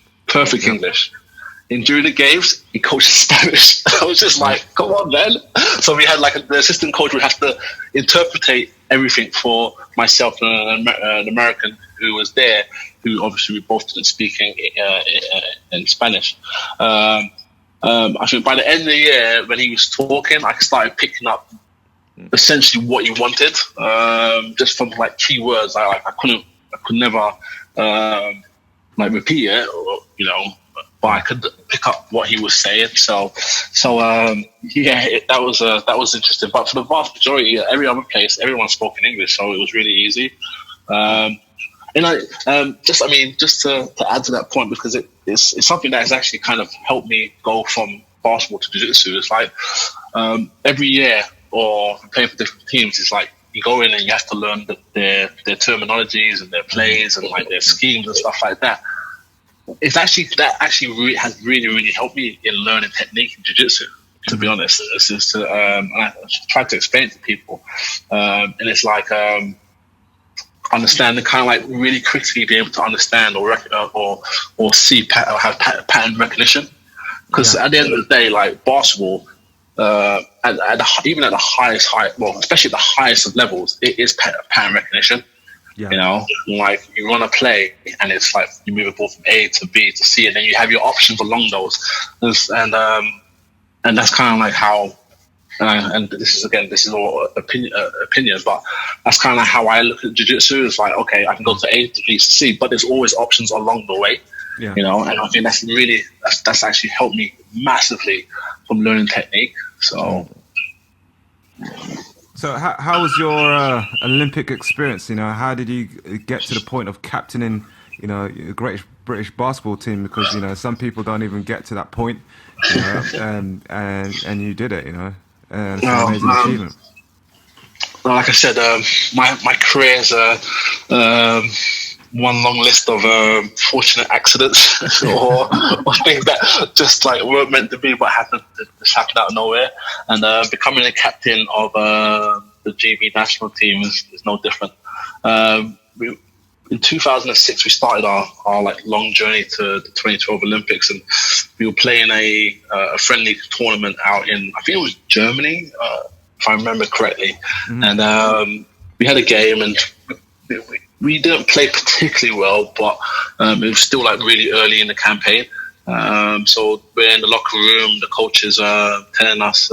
And during the games, he coaches Spanish. I was just like, come on, man. So we had the assistant coach would have to interpretate everything for myself and an American who was there, who obviously we both didn't speak in Spanish. I think by the end of the year, when he was talking, I started picking up essentially what he wanted, just from like key words. I could never repeat it, or, you know, but I could pick up what he was saying. So that was interesting. But for the vast majority, every other place, everyone spoke in English, so it was really easy. Just to add to that point, because it's something that has actually kind of helped me go from basketball to jiu-jitsu. It's like every year, or playing for different teams, it's like you go in and you have to learn their terminologies and their plays and like their schemes and stuff like that. Has really helped me in learning technique in jiu-jitsu, to be honest. It's just I try to explain it to people, and it's like understanding, kind of like really quickly be able to understand or see or have pattern recognition, because at the end of the day, like basketball, even at the highest especially at the highest of levels, it is pattern recognition. Yeah. You know, like you run a play and it's like you move a ball from A to B to C, and then you have your options along those, and that's kind of like how. And this is all opinion, but that's kind of how I look at jiu-jitsu. It's like, okay, I can go to A to B to C, but there's always options along the way. Yeah. You know, and I think that's actually helped me massively from learning technique. So how was your Olympic experience? You know, how did you get to the point of captaining, you know, a great British basketball team? Because, you know, some people don't even get to that point, you know, and you did it, you know. It's an amazing achievement. Well, like I said, my career as a one long list of fortunate accidents or things that just like weren't meant to be, but just happened out of nowhere. And becoming a captain of the GB national team is no different. In 2006, we started our like long journey to the 2012 Olympics, and we were playing a friendly tournament out in, I think it was Germany, if I remember correctly. And we had a game, and we didn't play particularly well, but it was still like really early in the campaign. So we're in the locker room, the coach is telling us,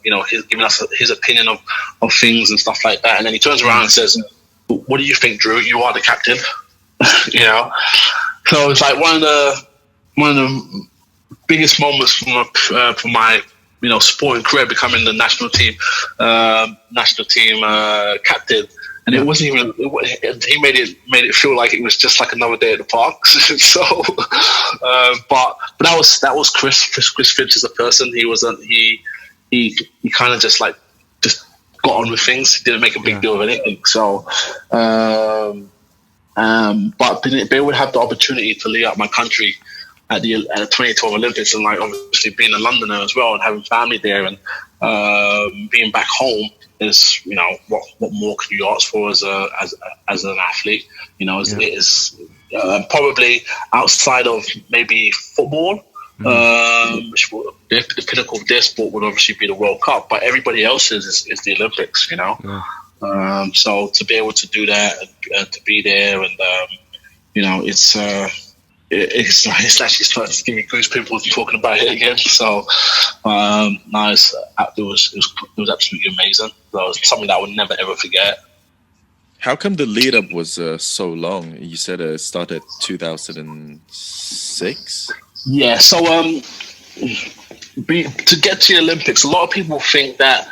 giving us his opinion of things and stuff like that. And then he turns around and says, "What do you think, Drew? You are the captain." So it's like one of the biggest moments from my sporting career, becoming the national team captain. And it wasn't even. He made it feel like it was just like another day at the park. So, but that was Chris. Chris Finch as a person. He kind of just got on with things. He didn't make a big deal of anything. So, but they would have the opportunity to lead up my country at the 2012 Olympics, and like obviously being a Londoner as well and having family there, and being back home is what more can you ask for as an athlete? It is probably outside of maybe football. The pinnacle of their sport would obviously be the World Cup, but everybody else's is the Olympics. So to be able to do that and to be there, and it's actually starting to give me goosebumps talking about it again. So it was absolutely amazing. That was something that I would never ever forget. How come the lead up was so long? You said it started 2006. Yeah. So to get to the Olympics, a lot of people think that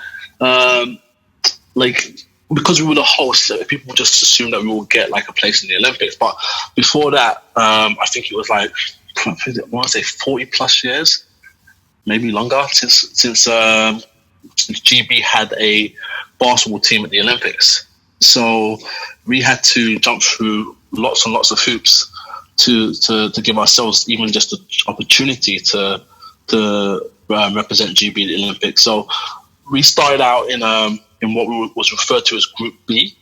because we were the host, people just assume that we will get like a place in the Olympics. But before that, I think it was I want to say 40 plus years, maybe longer, since GB had a basketball team at the Olympics. So we had to jump through lots and lots of hoops to give ourselves even just the opportunity to represent GB at the Olympics. So we started out in what was referred to as Group B,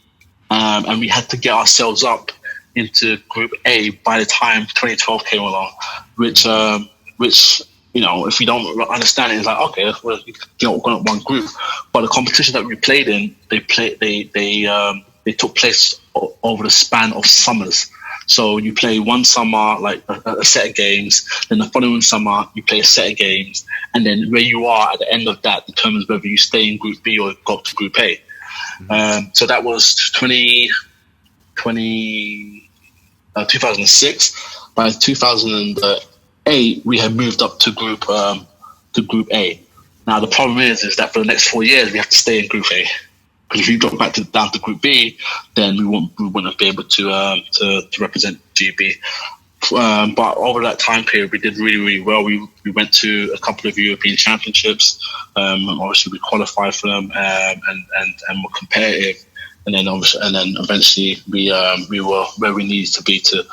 and we had to get ourselves up into Group A by the time 2012 came along, which if you don't understand it, it's like, okay, we're going up one group. But the competition that we played in, they took place over the span of summers. So you play one summer, like a set of games, then the following summer you play a set of games, and then where you are at the end of that determines whether you stay in Group B or go up to Group A. So that was 2006. By 2008, we had moved up to Group A. Now the problem is that for the next 4 years we have to stay in Group A. Because if you drop back down to Group B, then we wouldn't be able to represent GB. But over that time period, we did really, really well. We went to a couple of European championships. Obviously, we qualified for them and were competitive. And then eventually we were where we needed to be to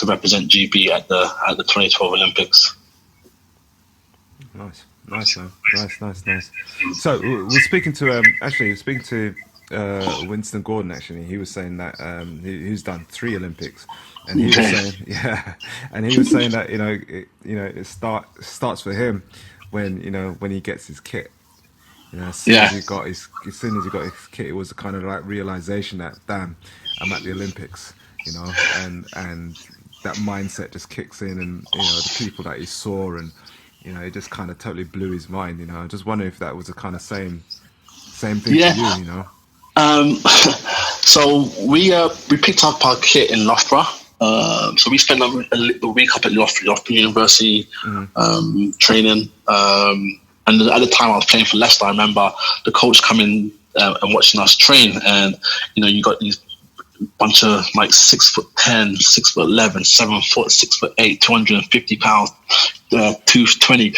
represent GB at the 2012 Olympics. Nice. So we're speaking to Winston Gordon. Actually, he was saying that he's done 3 Olympics, and he was saying that it starts for him when he gets his kit. As soon as he got his kit, it was a kind of like realization that damn, I'm at the Olympics, and that mindset just kicks in, and the people that he saw, and it just kind of totally blew his mind. I just wonder if that was the kind of same thing for you. So we picked up our kit in Loughborough. So we spent a week up at Loughborough University training. And at the time I was playing for Leicester, I remember the coach coming and watching us train, and you got these bunch of like 6'10", 6'11", 7 foot, 6'8", 250 pounds, 220,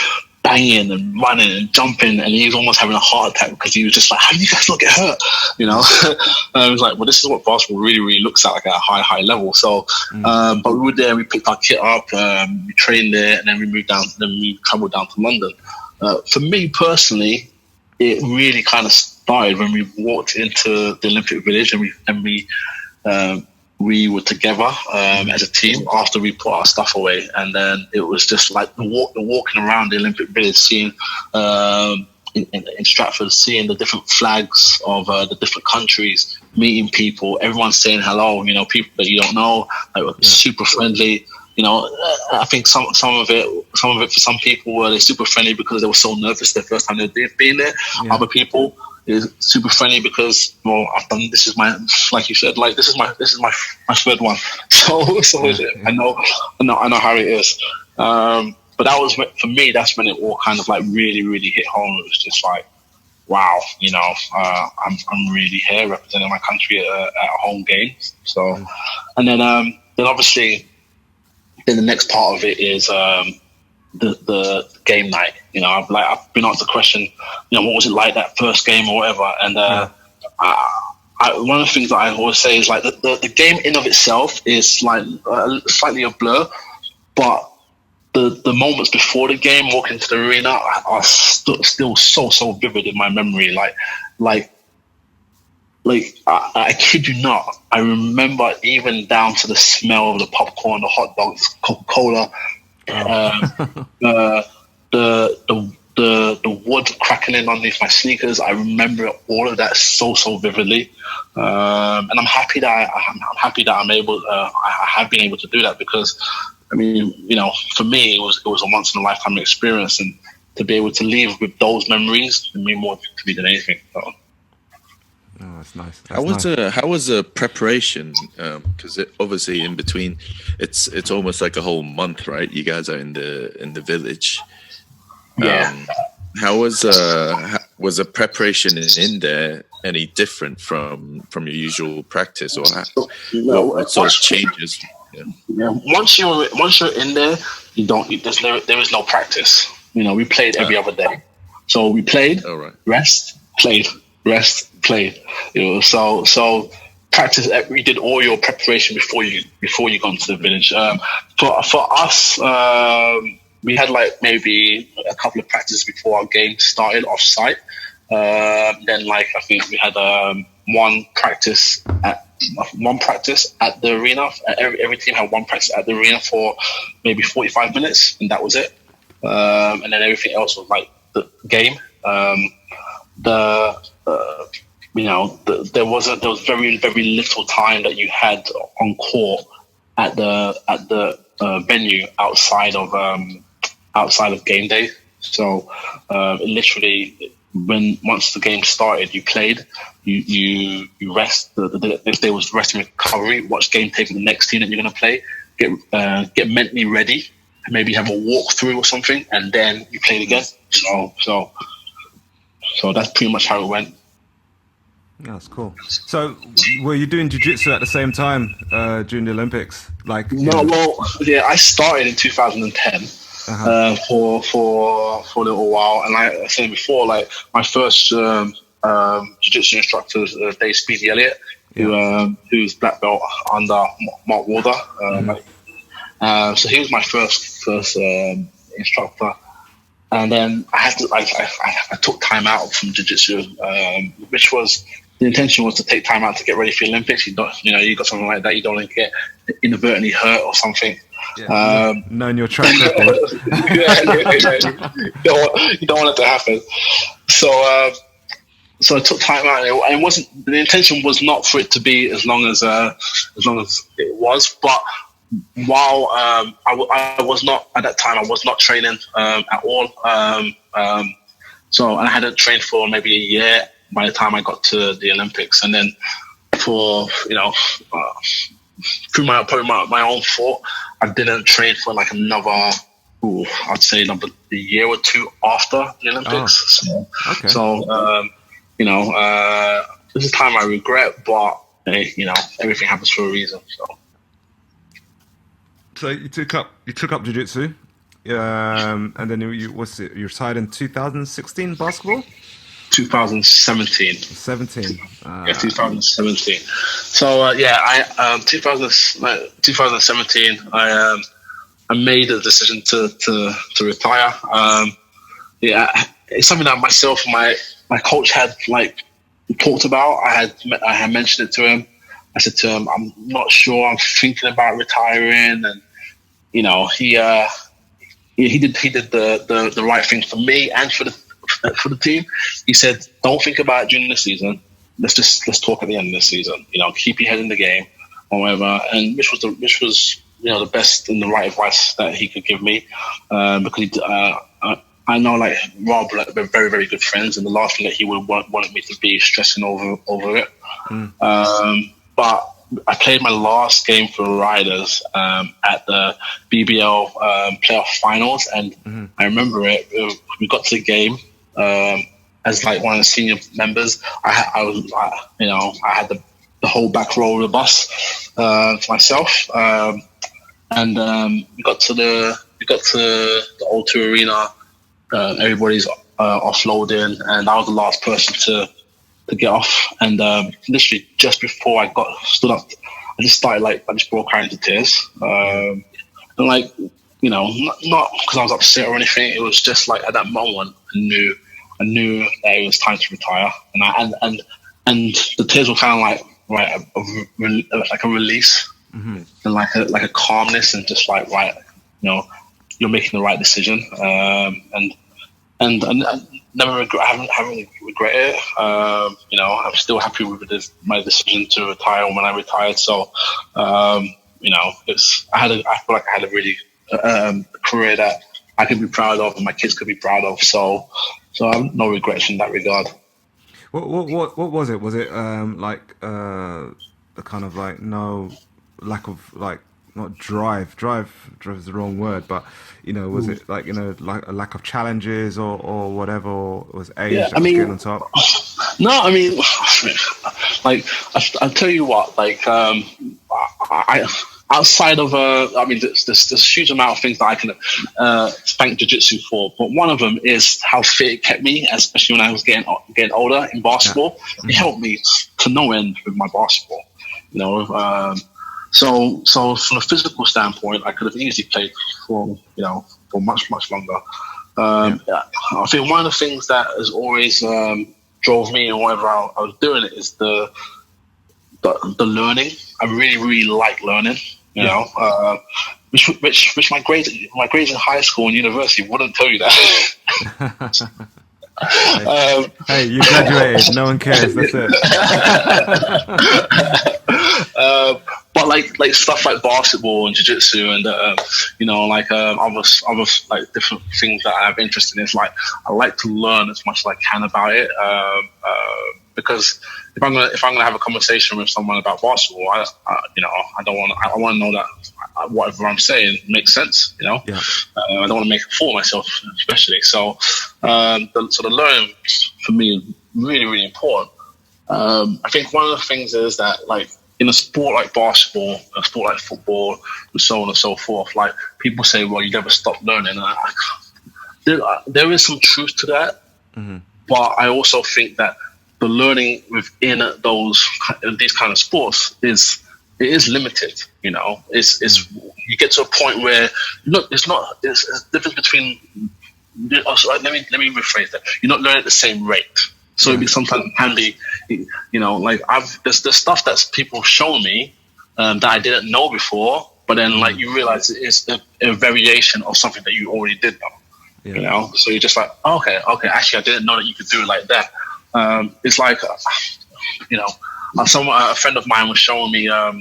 banging and running and jumping, and he was almost having a heart attack because he was just like, how do you guys not get hurt? You know, I was like, well, this is what basketball really, really looks like at a high level. So, but we were there, we picked our kit up, we trained there, and then we moved down, then we traveled down to London. For me personally, it really kind of started when we walked into the Olympic Village, and we were together as a team after we put our stuff away, and then it was just like the walking around the Olympic Village, seeing in Stratford, seeing the different flags of the different countries, meeting people, everyone saying hello. You know, people that you don't know, like super friendly. You know, I think some of it for some people were they super friendly because they were so nervous their first time they'd been there. Yeah. Other people is super friendly because, well, I've done, this is my, like you said, like this is my third one. So I know how it is. But that was, for me, that's when it all kind of like really, really hit home. It was just like, wow, you know, I'm really here representing my country at a home game. So, and then obviously, then the next part of it is the game night. You know, I've been asked the question, you know, what was it like that first game or whatever? And one of the things that I always say is like the game in of itself is like slightly a blur, but the moments before the game, walking into the arena, are still so vivid in my memory. Like I kid you not, I remember even down to the smell of the popcorn, the hot dogs, Coca-Cola, the wood crackling underneath my sneakers. I remember all of that so vividly, and I'm happy that I'm able. I have been able to do that because, I mean, you know, for me it was a once in a lifetime experience, and to be able to leave with those memories mean more to me than anything. So. Oh, that's nice. How was the preparation? Because obviously in between, it's almost like a whole month, right? You guys are in the village. Yeah. How was the preparation in there any different from your usual practice, or what sort of changes? Yeah. Once you're in there, there is no practice. You know, we played every other day, so we played, rest, played. Rest, play, you know. So practice. We did all your preparation before you got into the village. For us, we had like maybe a couple of practices before our game started off site. Then like I think we had one practice at the arena. Every team had one practice at the arena for maybe 45 minutes, and that was it. And then everything else was like the game. You know, there was very little time that you had on court at the venue outside of game day. So literally, once the game started, you played, you rest. The next day was rest and recovery. Watch game tape of the next team that you're going to play. Get mentally ready. Maybe have a walkthrough or something, and then you played again. So that's pretty much how it went. Yeah, that's cool. So, were you doing jiu-jitsu at the same time during the Olympics? Like, no, well, yeah, I started in 2010 for a little while, and like I said before, like my first jiu-jitsu instructor was Dave Speedy Elliott, who's black belt under Mark Warder. So he was my first instructor. And then I took time out from jiu-jitsu, which was, the intention was to take time out to get ready for the Olympics. You got something like that, you don't want to get inadvertently hurt or something. Yeah, knowing your track record. You don't want it to happen. So I took time out, and it wasn't, the intention was not for it to be as long as it was, but while I was not at that time, I was not training at all. So I hadn't trained for maybe a year by the time I got to the Olympics, and then for through my own fault, I didn't train for like another, I'd say a year or two after the Olympics. This is time I regret, but everything happens for a reason. So you took up jiu-jitsu and then you retired in 2016 basketball. 2017. 17. Yeah, 2017. So 2017, I made a decision to retire. It's something that myself and my coach had like talked about. I had mentioned it to him. I said to him, I'm not sure. I'm thinking about retiring, and he did the right thing for me and for the team. He said, don't think about it during the season. Let's talk at the end of the season. Keep your head in the game or whatever. And which was the best and the right advice that he could give me, because I know like Rob, like, we're very, very good friends, and the last thing that he would wanted me to be stressing over it. But I played my last game for the Riders at the BBL playoff finals, and I remember it. We got to the game as like one of the senior members. I had the whole back row of the bus to myself, and we got to the O2 Arena. Everybody's offloading, and I was the last person to get off. And literally just before I stood up, I just broke out into tears. And not because I was upset or anything. It was just like at that moment I knew that it was time to retire, and the tears were kind of like a release, and like a calmness, and just like you're making the right decision, and I never regret. I haven't regretted it. I'm still happy with my decision to retire when I retired. So, I feel like I had a really career that I could be proud of, and my kids could be proud of. So I have no regrets in that regard. What was it? Was it like a kind of like no lack of like not drive is the wrong word, but was it like like a lack of challenges or whatever, or was age getting on top? No, I mean, like I'll tell you what, like I outside of there's a huge amount of things that I can thank Jiu-Jitsu for, but one of them is how fit it kept me, especially when I was getting older in basketball. It helped me to no end with my basketball, So from a physical standpoint, I could have easily played for much longer. I think one of the things that has always drove me and whatever I was doing it is the learning. I really, really like learning. Which my grades in high school and university wouldn't tell you that. Hey, you graduated. No one cares. That's it. But like stuff like basketball and jiu-jitsu and other like different things that I have interest in, it's like I like to learn as much as I can about it, because if I'm gonna have a conversation with someone about basketball, I want to know that whatever I'm saying makes sense. I don't want to make a fool of myself, especially. So the learning for me is really, really important. I think one of the things is that, like, in a sport like basketball, a sport like football, and so on and so forth, like, people say, well, you never stop learning. And there is some truth to that, but I also think that the learning within these kind of sports is limited. It's you get to a point where there's a difference between. Let me rephrase that. You're not learning at the same rate. So it sometimes can be, like there's stuff that people show me that I didn't know before, but then like you realize it's a variation of something that you already did know. So you're just like, okay, actually I didn't know that you could do it like that. It's like, a friend of mine was showing me a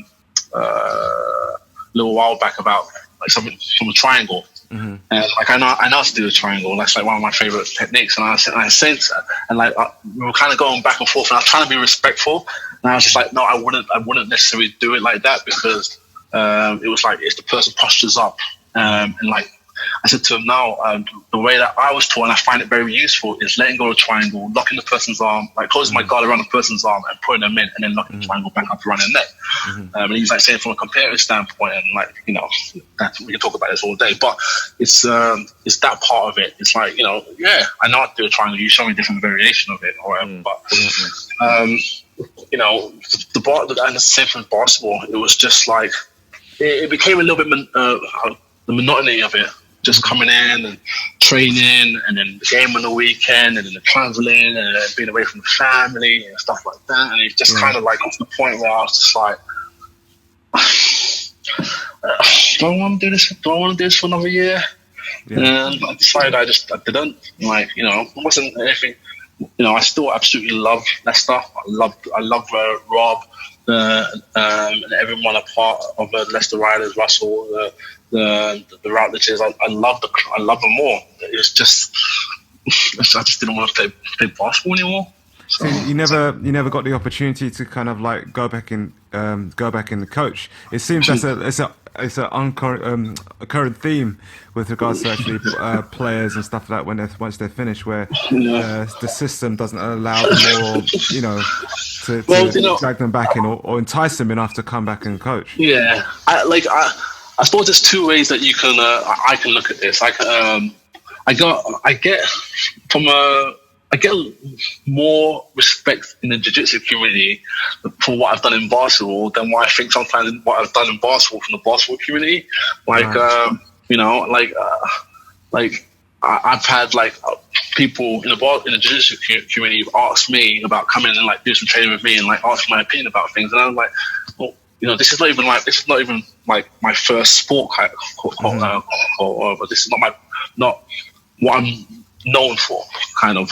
little while back about like something from a triangle. And like I know how to do a triangle. That's like one of my favorite techniques. And I said, and like we were kind of going back and forth, and I was trying to be respectful. And I was just like, no, I wouldn't necessarily do it like that, because it was like if the person postures up and like I said to him, now, the way that I was taught, and I find it very useful, is letting go of the triangle, locking the person's arm, like closing my guard around the person's arm and putting them in, and then locking the triangle back up around their neck. And he's like saying from a comparative standpoint, and like, you know, that, we can talk about this all day, but it's that part of it. It's like, you know, yeah, I know how to do a triangle. You show me a different variation of it or whatever, but you know, and the same for basketball. It was just like it became a little bit the monotony of it, just coming in and training, and then the game on the weekend, and then the traveling, and then being away from the family and stuff like that. And it just kind of like got to the point where I was just like, do I want to do this? Do I want to do this for another year? And I decided I didn't. Like, you know, it wasn't anything. You know, I still absolutely love Leicester. I love Rob and everyone a part of the Leicester Riders, Russell, the Routledges. I love them all. It's just I just didn't want to play basketball anymore. So you never got the opportunity to kind of like go back and coach. It seems it's an current theme with regards to actually players and stuff like that once they're finished, where the system doesn't allow them more, you know, to drag them back in or entice them enough to come back and coach. Yeah, I suppose there's two ways that you can I can look at this. I get more respect in the jiu-jitsu community for what I've done in basketball than what I think sometimes what I've done in basketball from the basketball community. Like, you know, like I've had like people in the jiu-jitsu community who've asked me about coming in and like do some training with me and like ask my opinion about things, and I'm like, well, you know, this is not even like my first sport kind of, or this is not what I'm known for, kind of.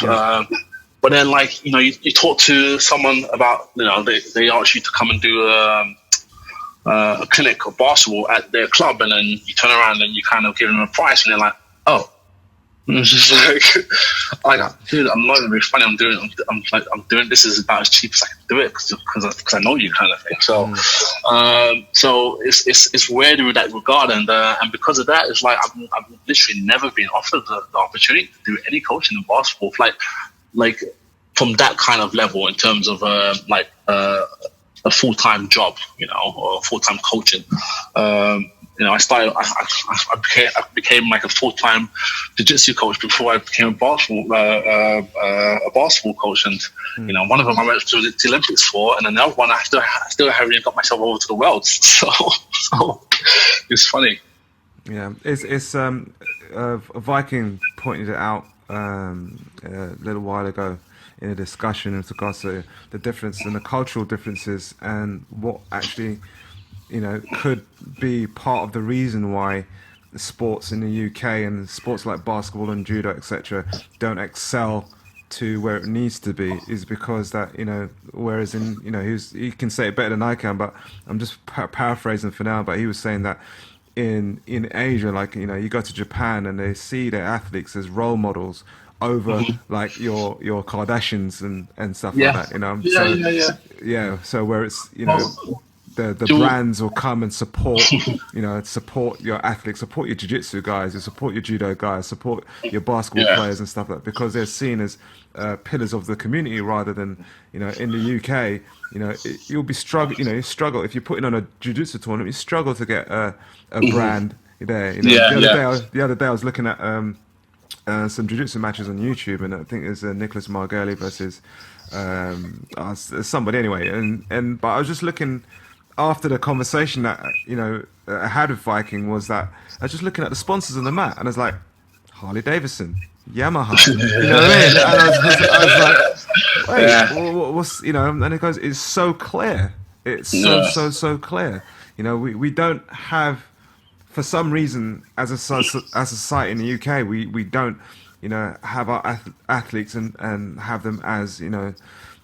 But then, like, you know, you talk to someone about, you know, they ask you to come and do a clinic of basketball at their club, and then you turn around and you kind of give them a price, and they're like, oh. And it's just like, dude, I'm not even really funny. I'm doing this is about as cheap as I can do it because I know you, kind of thing. So, so it's weird with that regard, and because of that, it's like I've literally never been offered the opportunity to do any coaching in basketball, like from that kind of level in terms of a full-time job, you know, or full-time coaching. You know, I became like a full-time jiu-jitsu coach before I became a basketball coach, and you know, one of them I went to the Olympics for, and another one I still haven't even got myself over to the Worlds. So it's funny. Yeah, it's Viking pointed it out a little while ago in a discussion with regards to the difference and the cultural differences, and what actually, you know, could be part of the reason why sports in the UK and sports like basketball and judo, etc., don't excel to where it needs to be, is because that, you know, whereas in, you know, he can say it better than I can, but I'm just paraphrasing for now, but he was saying that in Asia, like, you know, you go to Japan and they see their athletes as role models over like your Kardashians and stuff like that, you know. So where it's, you know, the brands will come and support, you know, support your athletes, support your jiu-jitsu guys, support your judo guys, support your basketball players and stuff like that, because they're seen as pillars of the community, rather than, you know, in the UK, you know, you'll be you struggle if you're putting on a jiu-jitsu tournament, you struggle to get a brand there. You know, the other day I was looking at some jiu-jitsu matches on YouTube, and I think there's Nicholas Margelli versus somebody anyway, but I was just looking after the conversation that, you know, I had with Viking, was that I was just looking at the sponsors on the mat, and I was like, Harley Davidson, Yamaha, you know what I mean? And I was like, wait, what's, you know? And it goes, it's so clear, it's so clear. You know, we don't have, for some reason, as a society in the UK, we don't, you know, have our athletes and have them as, you know,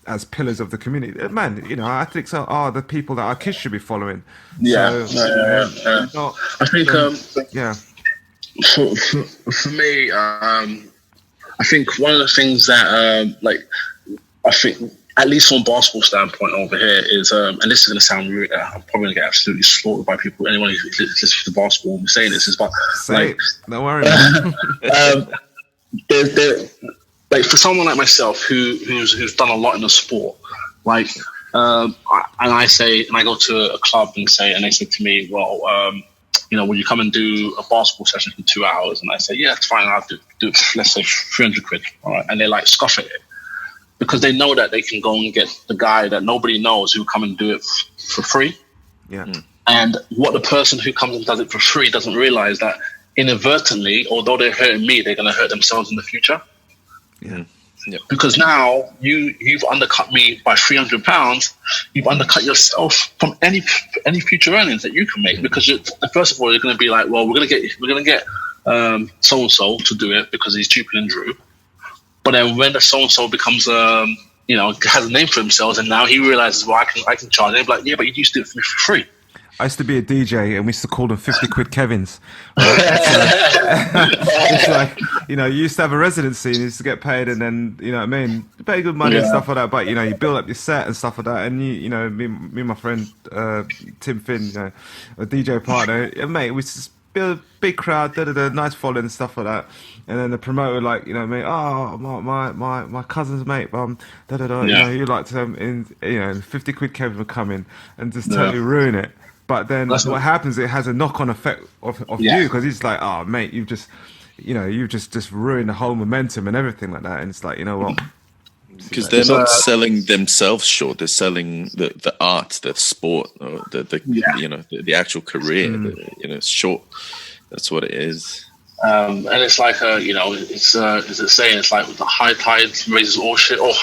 as pillars of the community. Man, you know, athletes are the people that our kids should be following. I think for me, I think one of the things that like I think at least from basketball standpoint over here is, and this is going to sound rude, I'm probably going to get absolutely slaughtered by people, anyone who's listening to basketball and saying this, is, but Say it. Don't worry. Like for someone like myself who's done a lot in the sport, like, and I go to a club and they say to me, well, will you come and do a basketball session for 2 hours? And I say, yeah, it's fine. I'll do it for, let's say, 300 quid. All right. And they like scoff at it because they know that they can go and get the guy that nobody knows who come and do it for free. Yeah. And what the person who comes and does it for free doesn't realize that inadvertently, although they're hurting me, they're going to hurt themselves in the future. Yeah. Yep. Because now you've undercut me by £300. You've undercut yourself from any future earnings that you can make. Because first of all, you're going to be like, well, we're going to get so and so to do it because he's cheaper than Drew. But then when the so and so becomes has a name for themselves, and now he realizes, well, I can charge. They're like, yeah, but you used to do it for me for free. I used to be a DJ, and we used to call them 50 quid Kevins. Right? It's like, you used to have a residency and you used to get paid, and then, you know what I mean, you pay good money and stuff like that, but, you build up your set and stuff like that, and, me and my friend, Tim Finn, a DJ partner, mate, we used to build a big crowd, nice following and stuff like that, and then the promoter, like, mate, oh, my cousin's mate, you like to, 50 quid Kevin would come in and just totally ruin it. But then what happens, it has a knock-on effect of you, because it's like, oh, mate, you've just ruined the whole momentum and everything like that. And it's like, you know what? Because they're not selling themselves short; they're selling the art, the sport, or the actual career. Short. That's what it is. And it's like it's a saying. It's like the high tide raises all shit, or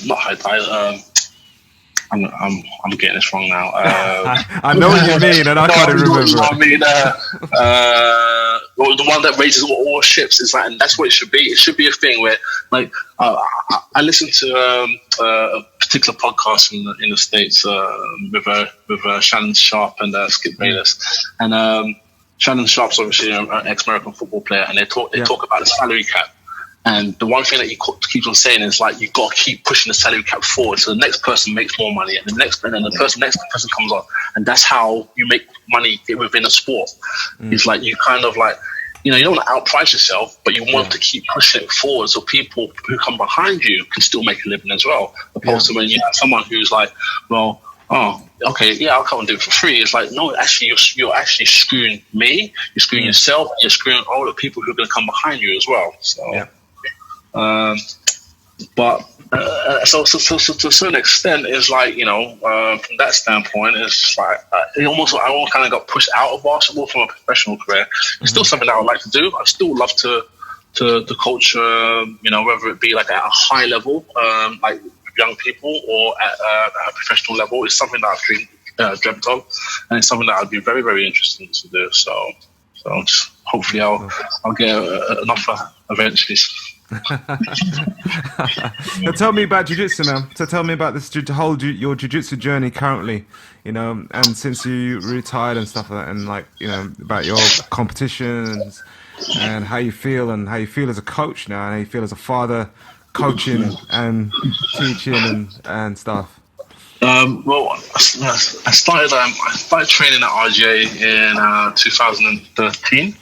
not high tide. I'm getting this wrong now. I know what you mean, and I can't remember. The one that raises all ships is like, and that's what it should be. It should be a thing where, like, I listened to a particular podcast in the States with Shannon Sharp and Skip Bayless, and Shannon Sharp's obviously an ex-American football player, and they talk about the salary cap. And the one thing that he keeps on saying is, like, you've got to keep pushing the salary cap forward so the next person makes more money, and the next person comes on, and that's how you make money within a sport. It's like you kind of like, you don't want to outprice yourself, but you want to keep pushing it forward so people who come behind you can still make a living as well. Opposed to when you have someone who's like, well, oh, okay, yeah, I'll come and do it for free. It's like, no, actually, you're actually screwing me, you're screwing yourself, and you're screwing all the people who are going to come behind you as well. So. Yeah. But so to a certain extent, it's like, from that standpoint, it's like I almost kind of got pushed out of basketball from a professional career. It's still something that I would like to do. I still love to coach, whether it be like at a high level, like with young people, or at a professional level. It's something that I've dreamt of, and it's something that I'd be very, very interested to do. So just hopefully I'll get an offer eventually. Now tell me about jiu-jitsu now. So tell me about your jiu-jitsu journey currently, and since you retired and stuff like that, and like, about your competitions and how you feel as a coach now, and how you feel as a father, coaching and teaching and stuff. Well, I started training at RJ in 2013.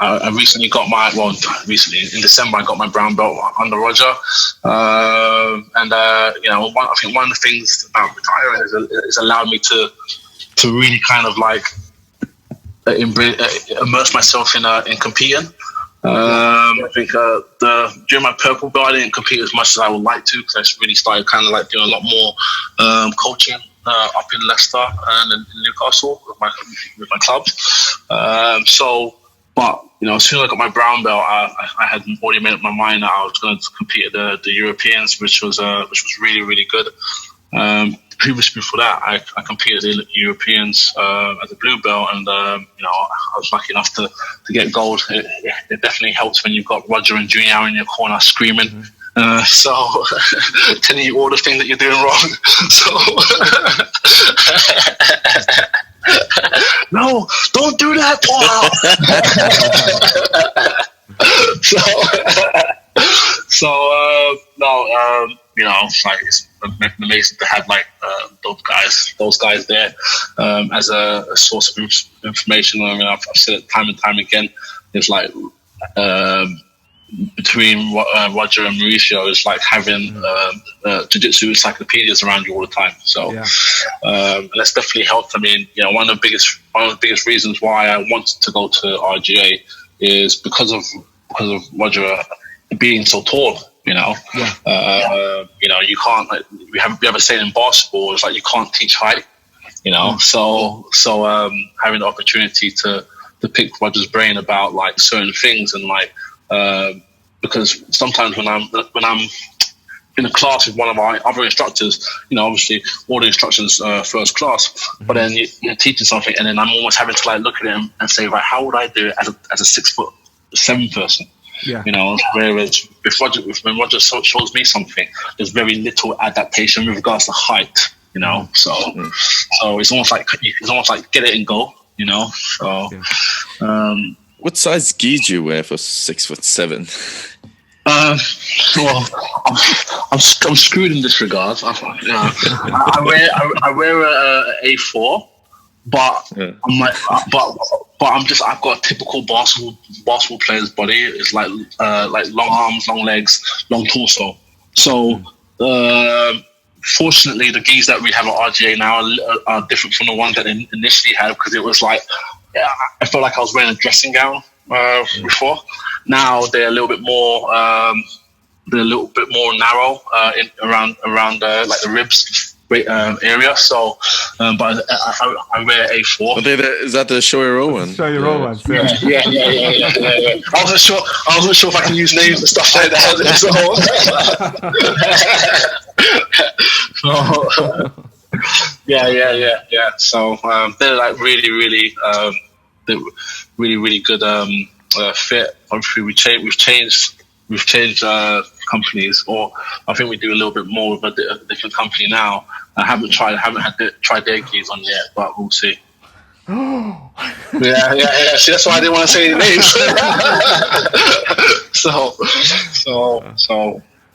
I recently got in December I got my brown belt under Roger, I think one of the things about retiring is allowed me to really kind of like immerse myself in competing. I think during my purple belt I didn't compete as much as I would like to, because I really started kind of like doing a lot more coaching up in Leicester and in Newcastle with my clubs. But as soon as I got my brown belt, I had already made up my mind that I was going to compete at the Europeans, which was really, really good. Previously before that, I competed in the Europeans as a blue belt, and I was lucky enough to get gold. It definitely helps when you've got Roger and Junior in your corner screaming. So telling you all the things that you're doing wrong. No, don't do that, Paul. It's amazing to have those guys there as a source of information. I mean, I've said it time and time again. It's like between Roger and Mauricio, it's like having jiu-jitsu encyclopedias around you all the time. So that's definitely helped. I mean, one of the biggest reasons why I wanted to go to RGA is because of Roger being so tall. You can't. We have a saying in basketball. It's like you can't teach height. So having the opportunity to pick Roger's brain about like certain things and like because sometimes when I'm in a class with one of my other instructors, obviously all the instructions first class, but then you're teaching something and then I'm almost having to like look at him and say, right, how would I do it as a 6'7" person? Yeah. Whereas when Roger shows me something, there's very little adaptation with regards to height. So it's almost like get it and go. So. Yeah. What size gi do you wear for 6'7"? Well, I'm screwed in this regard. I wear a A4, but I'm like, I've got a typical basketball player's body. It's like long arms, long legs, long torso. So fortunately, the gis that we have at RGA now are different from the ones that they initially had, because it was like I felt like I was wearing a dressing gown before. Now they're a little bit more narrow around like the ribs area. So, but I wear A4. Is that the show your own one? Show your own ones. Yeah. I wasn't sure if I can use names and stuff like that. Yeah. So they're like really good fit. Obviously, we've changed companies, or I think we do a little bit more with a different company now. I haven't tried their gis on yet, but we'll see. Yeah. See, that's why I didn't want to say any names.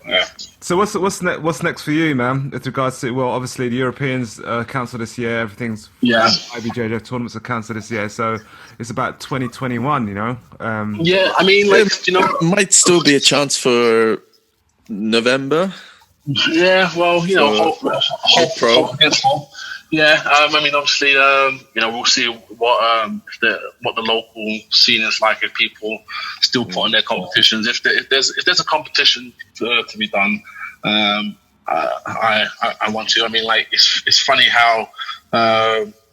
Yeah. So what's next for you, man? With regards to, well, obviously the Europeans cancelled this year. Everything's IBJJF tournaments are cancelled this year. So it's about 2021. Yeah, I mean, like might still be a chance for November. Yeah, well, hope. Yeah, I mean, obviously, we'll see what the local scene is like, if people still put on their competitions. If there's a competition to be done, I want to. I mean, like it's funny how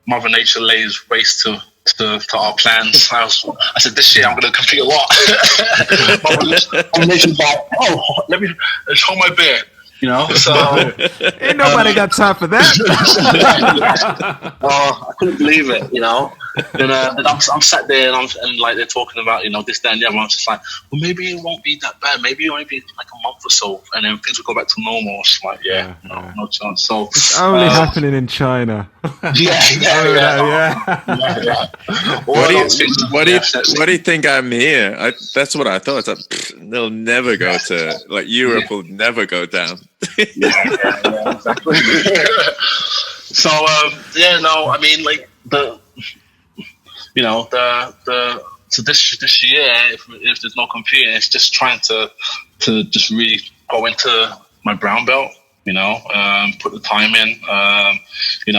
Mother Nature lays waste to our plans. I said this year I'm going to compete a lot. Mother Nature's like, let me show my beer. So ain't nobody got time for that. I couldn't believe it, And I'm sat there and like they're talking about this, that, and the other. I'm just like, well, maybe it won't be that bad. Maybe it won't be like a month or so, and then things will go back to normal. It's like, no chance. So it's only happening in China. Yeah. What do you think I'm here? That's what I thought. It's like, they'll never go to like Europe. Will never go down. Yeah, exactly. So I mean, like so this year, if there's no competing, it's just trying to just really go into my brown belt. Put the time in.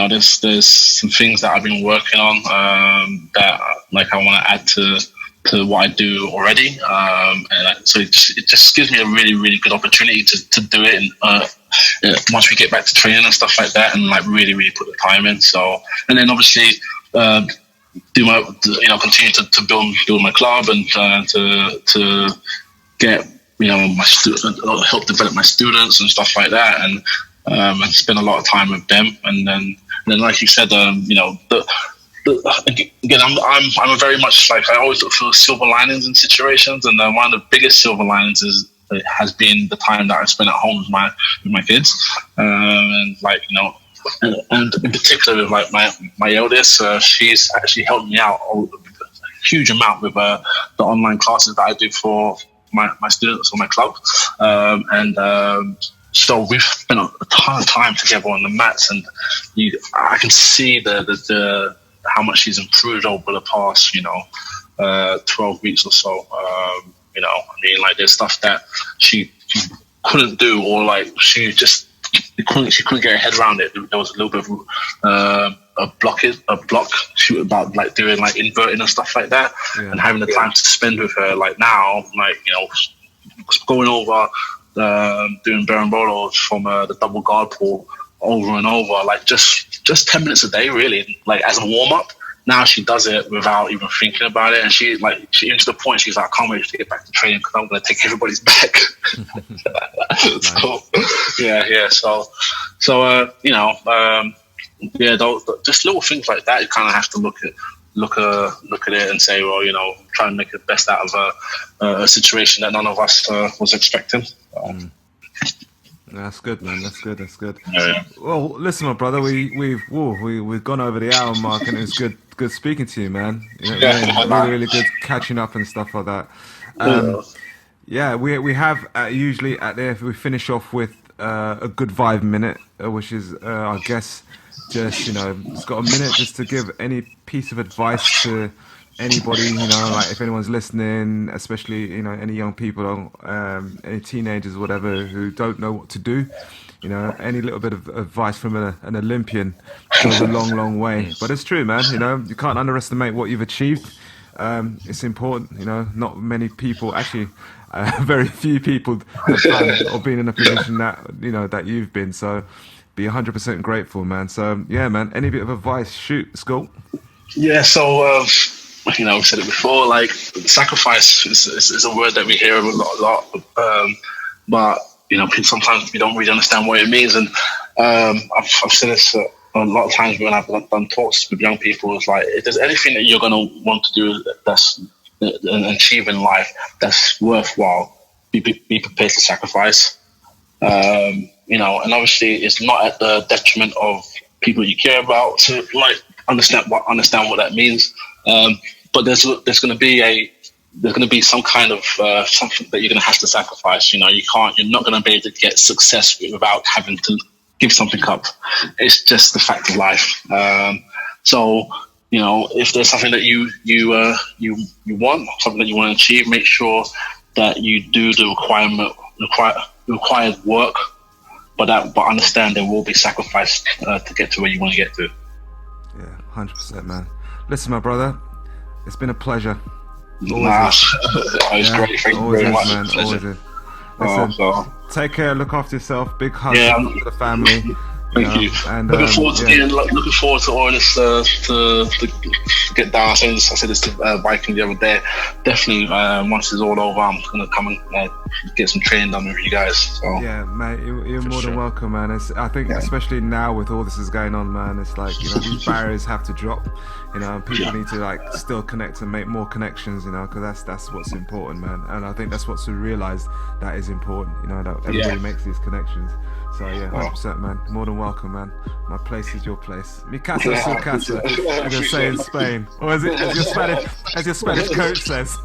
There's some things that I've been working on that like I want to add to what I do already, so it just gives me a really, really good opportunity to do it. And once we get back to training and stuff like that, and like really, really put the time in. So, and then obviously continue to build my club and to get my help develop my students and stuff like that, and spend a lot of time with them. And then like you said, again, I'm a very much like I always look for silver linings in situations, and one of the biggest silver linings has been the time that I spent at home with my kids, and like and in particular with like my eldest, she's actually helped me out a huge amount with the online classes that I do for my students or my club. So we've spent a ton of time together on the mats, and I can see the how much she's improved over the past 12 weeks or so. Like there's stuff that she couldn't do, or like she couldn't get her head around it. There was a little bit of a block shoot about like doing like inverting and stuff like that, and having the time to spend with her. Like now, like going over doing berimbolos from the double guard pull over and over, like just 10 minutes a day, really, like as a warm up. Now she does it without even thinking about it, and she into the point she's like, I can't wait to get back to training because I'm going to take everybody's back. So just little things like that. You kind of have to look at it and say, well, try and make the best out of a situation that none of us was expecting. That's good, man. That's good. Yeah. Well, listen, my brother, we've gone over the hour mark, and it's good speaking to you, man. Really good catching up and stuff like that. We have usually at there we finish off with a good 5 minute, which is I guess just it's got a minute just to give any piece of advice to anybody, like if anyone's listening, especially any young people, any teenagers, whatever, who don't know what to do. Any little bit of advice from an Olympian goes a long way. But it's true, man. You can't underestimate what you've achieved. It's important. Not many people, actually, very few people have done or been in a position that that you've been. So be 100% grateful, man. So yeah, man. Any bit of advice? Shoot, Skull. Yeah. So. We said it before, like sacrifice is a word that we hear a lot. But sometimes we don't really understand what it means. And I've said this a lot of times when I've done talks with young people. It's like, if there's anything that you're going to want to do that's and achieve in life that's worthwhile, be prepared to sacrifice. And obviously it's not at the detriment of people you care about to like understand what that means. But there's going to be some kind of something that you're going to have to sacrifice. You're not going to be able to get success without having to give something up. It's just the fact of life. So if there's something that you want, something that you want to achieve, make sure that you do the required work. But understand there will be sacrifice to get to where you want to get to. Yeah, 100%, man. Listen, my brother, it's been a pleasure. It was great. Thank you very much. Man, always is. Listen, take care, look after yourself. Big hug to the family. Thank you. And looking forward to all this to get down. I said this to Viking the other day. Definitely, once it's all over, I'm gonna come and get some training done with you guys. So. Yeah, mate, you're more than welcome, man. I think especially now with all this is going on, man, it's like these barriers have to drop. People need to like still connect and make more connections. Because that's what's important, man. And I think that's what's realised that is important. That everybody makes these connections. So yeah, 100%, man. More than welcome, man. My place is your place. Mi casa es su casa, as they say in Spain, or as your Spanish coach says.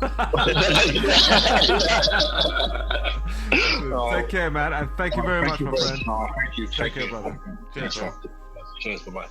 Take care, man, and thank you very much, my friend. Thank you. Take care, brother. Cheers, bro. Cheers, bye-bye.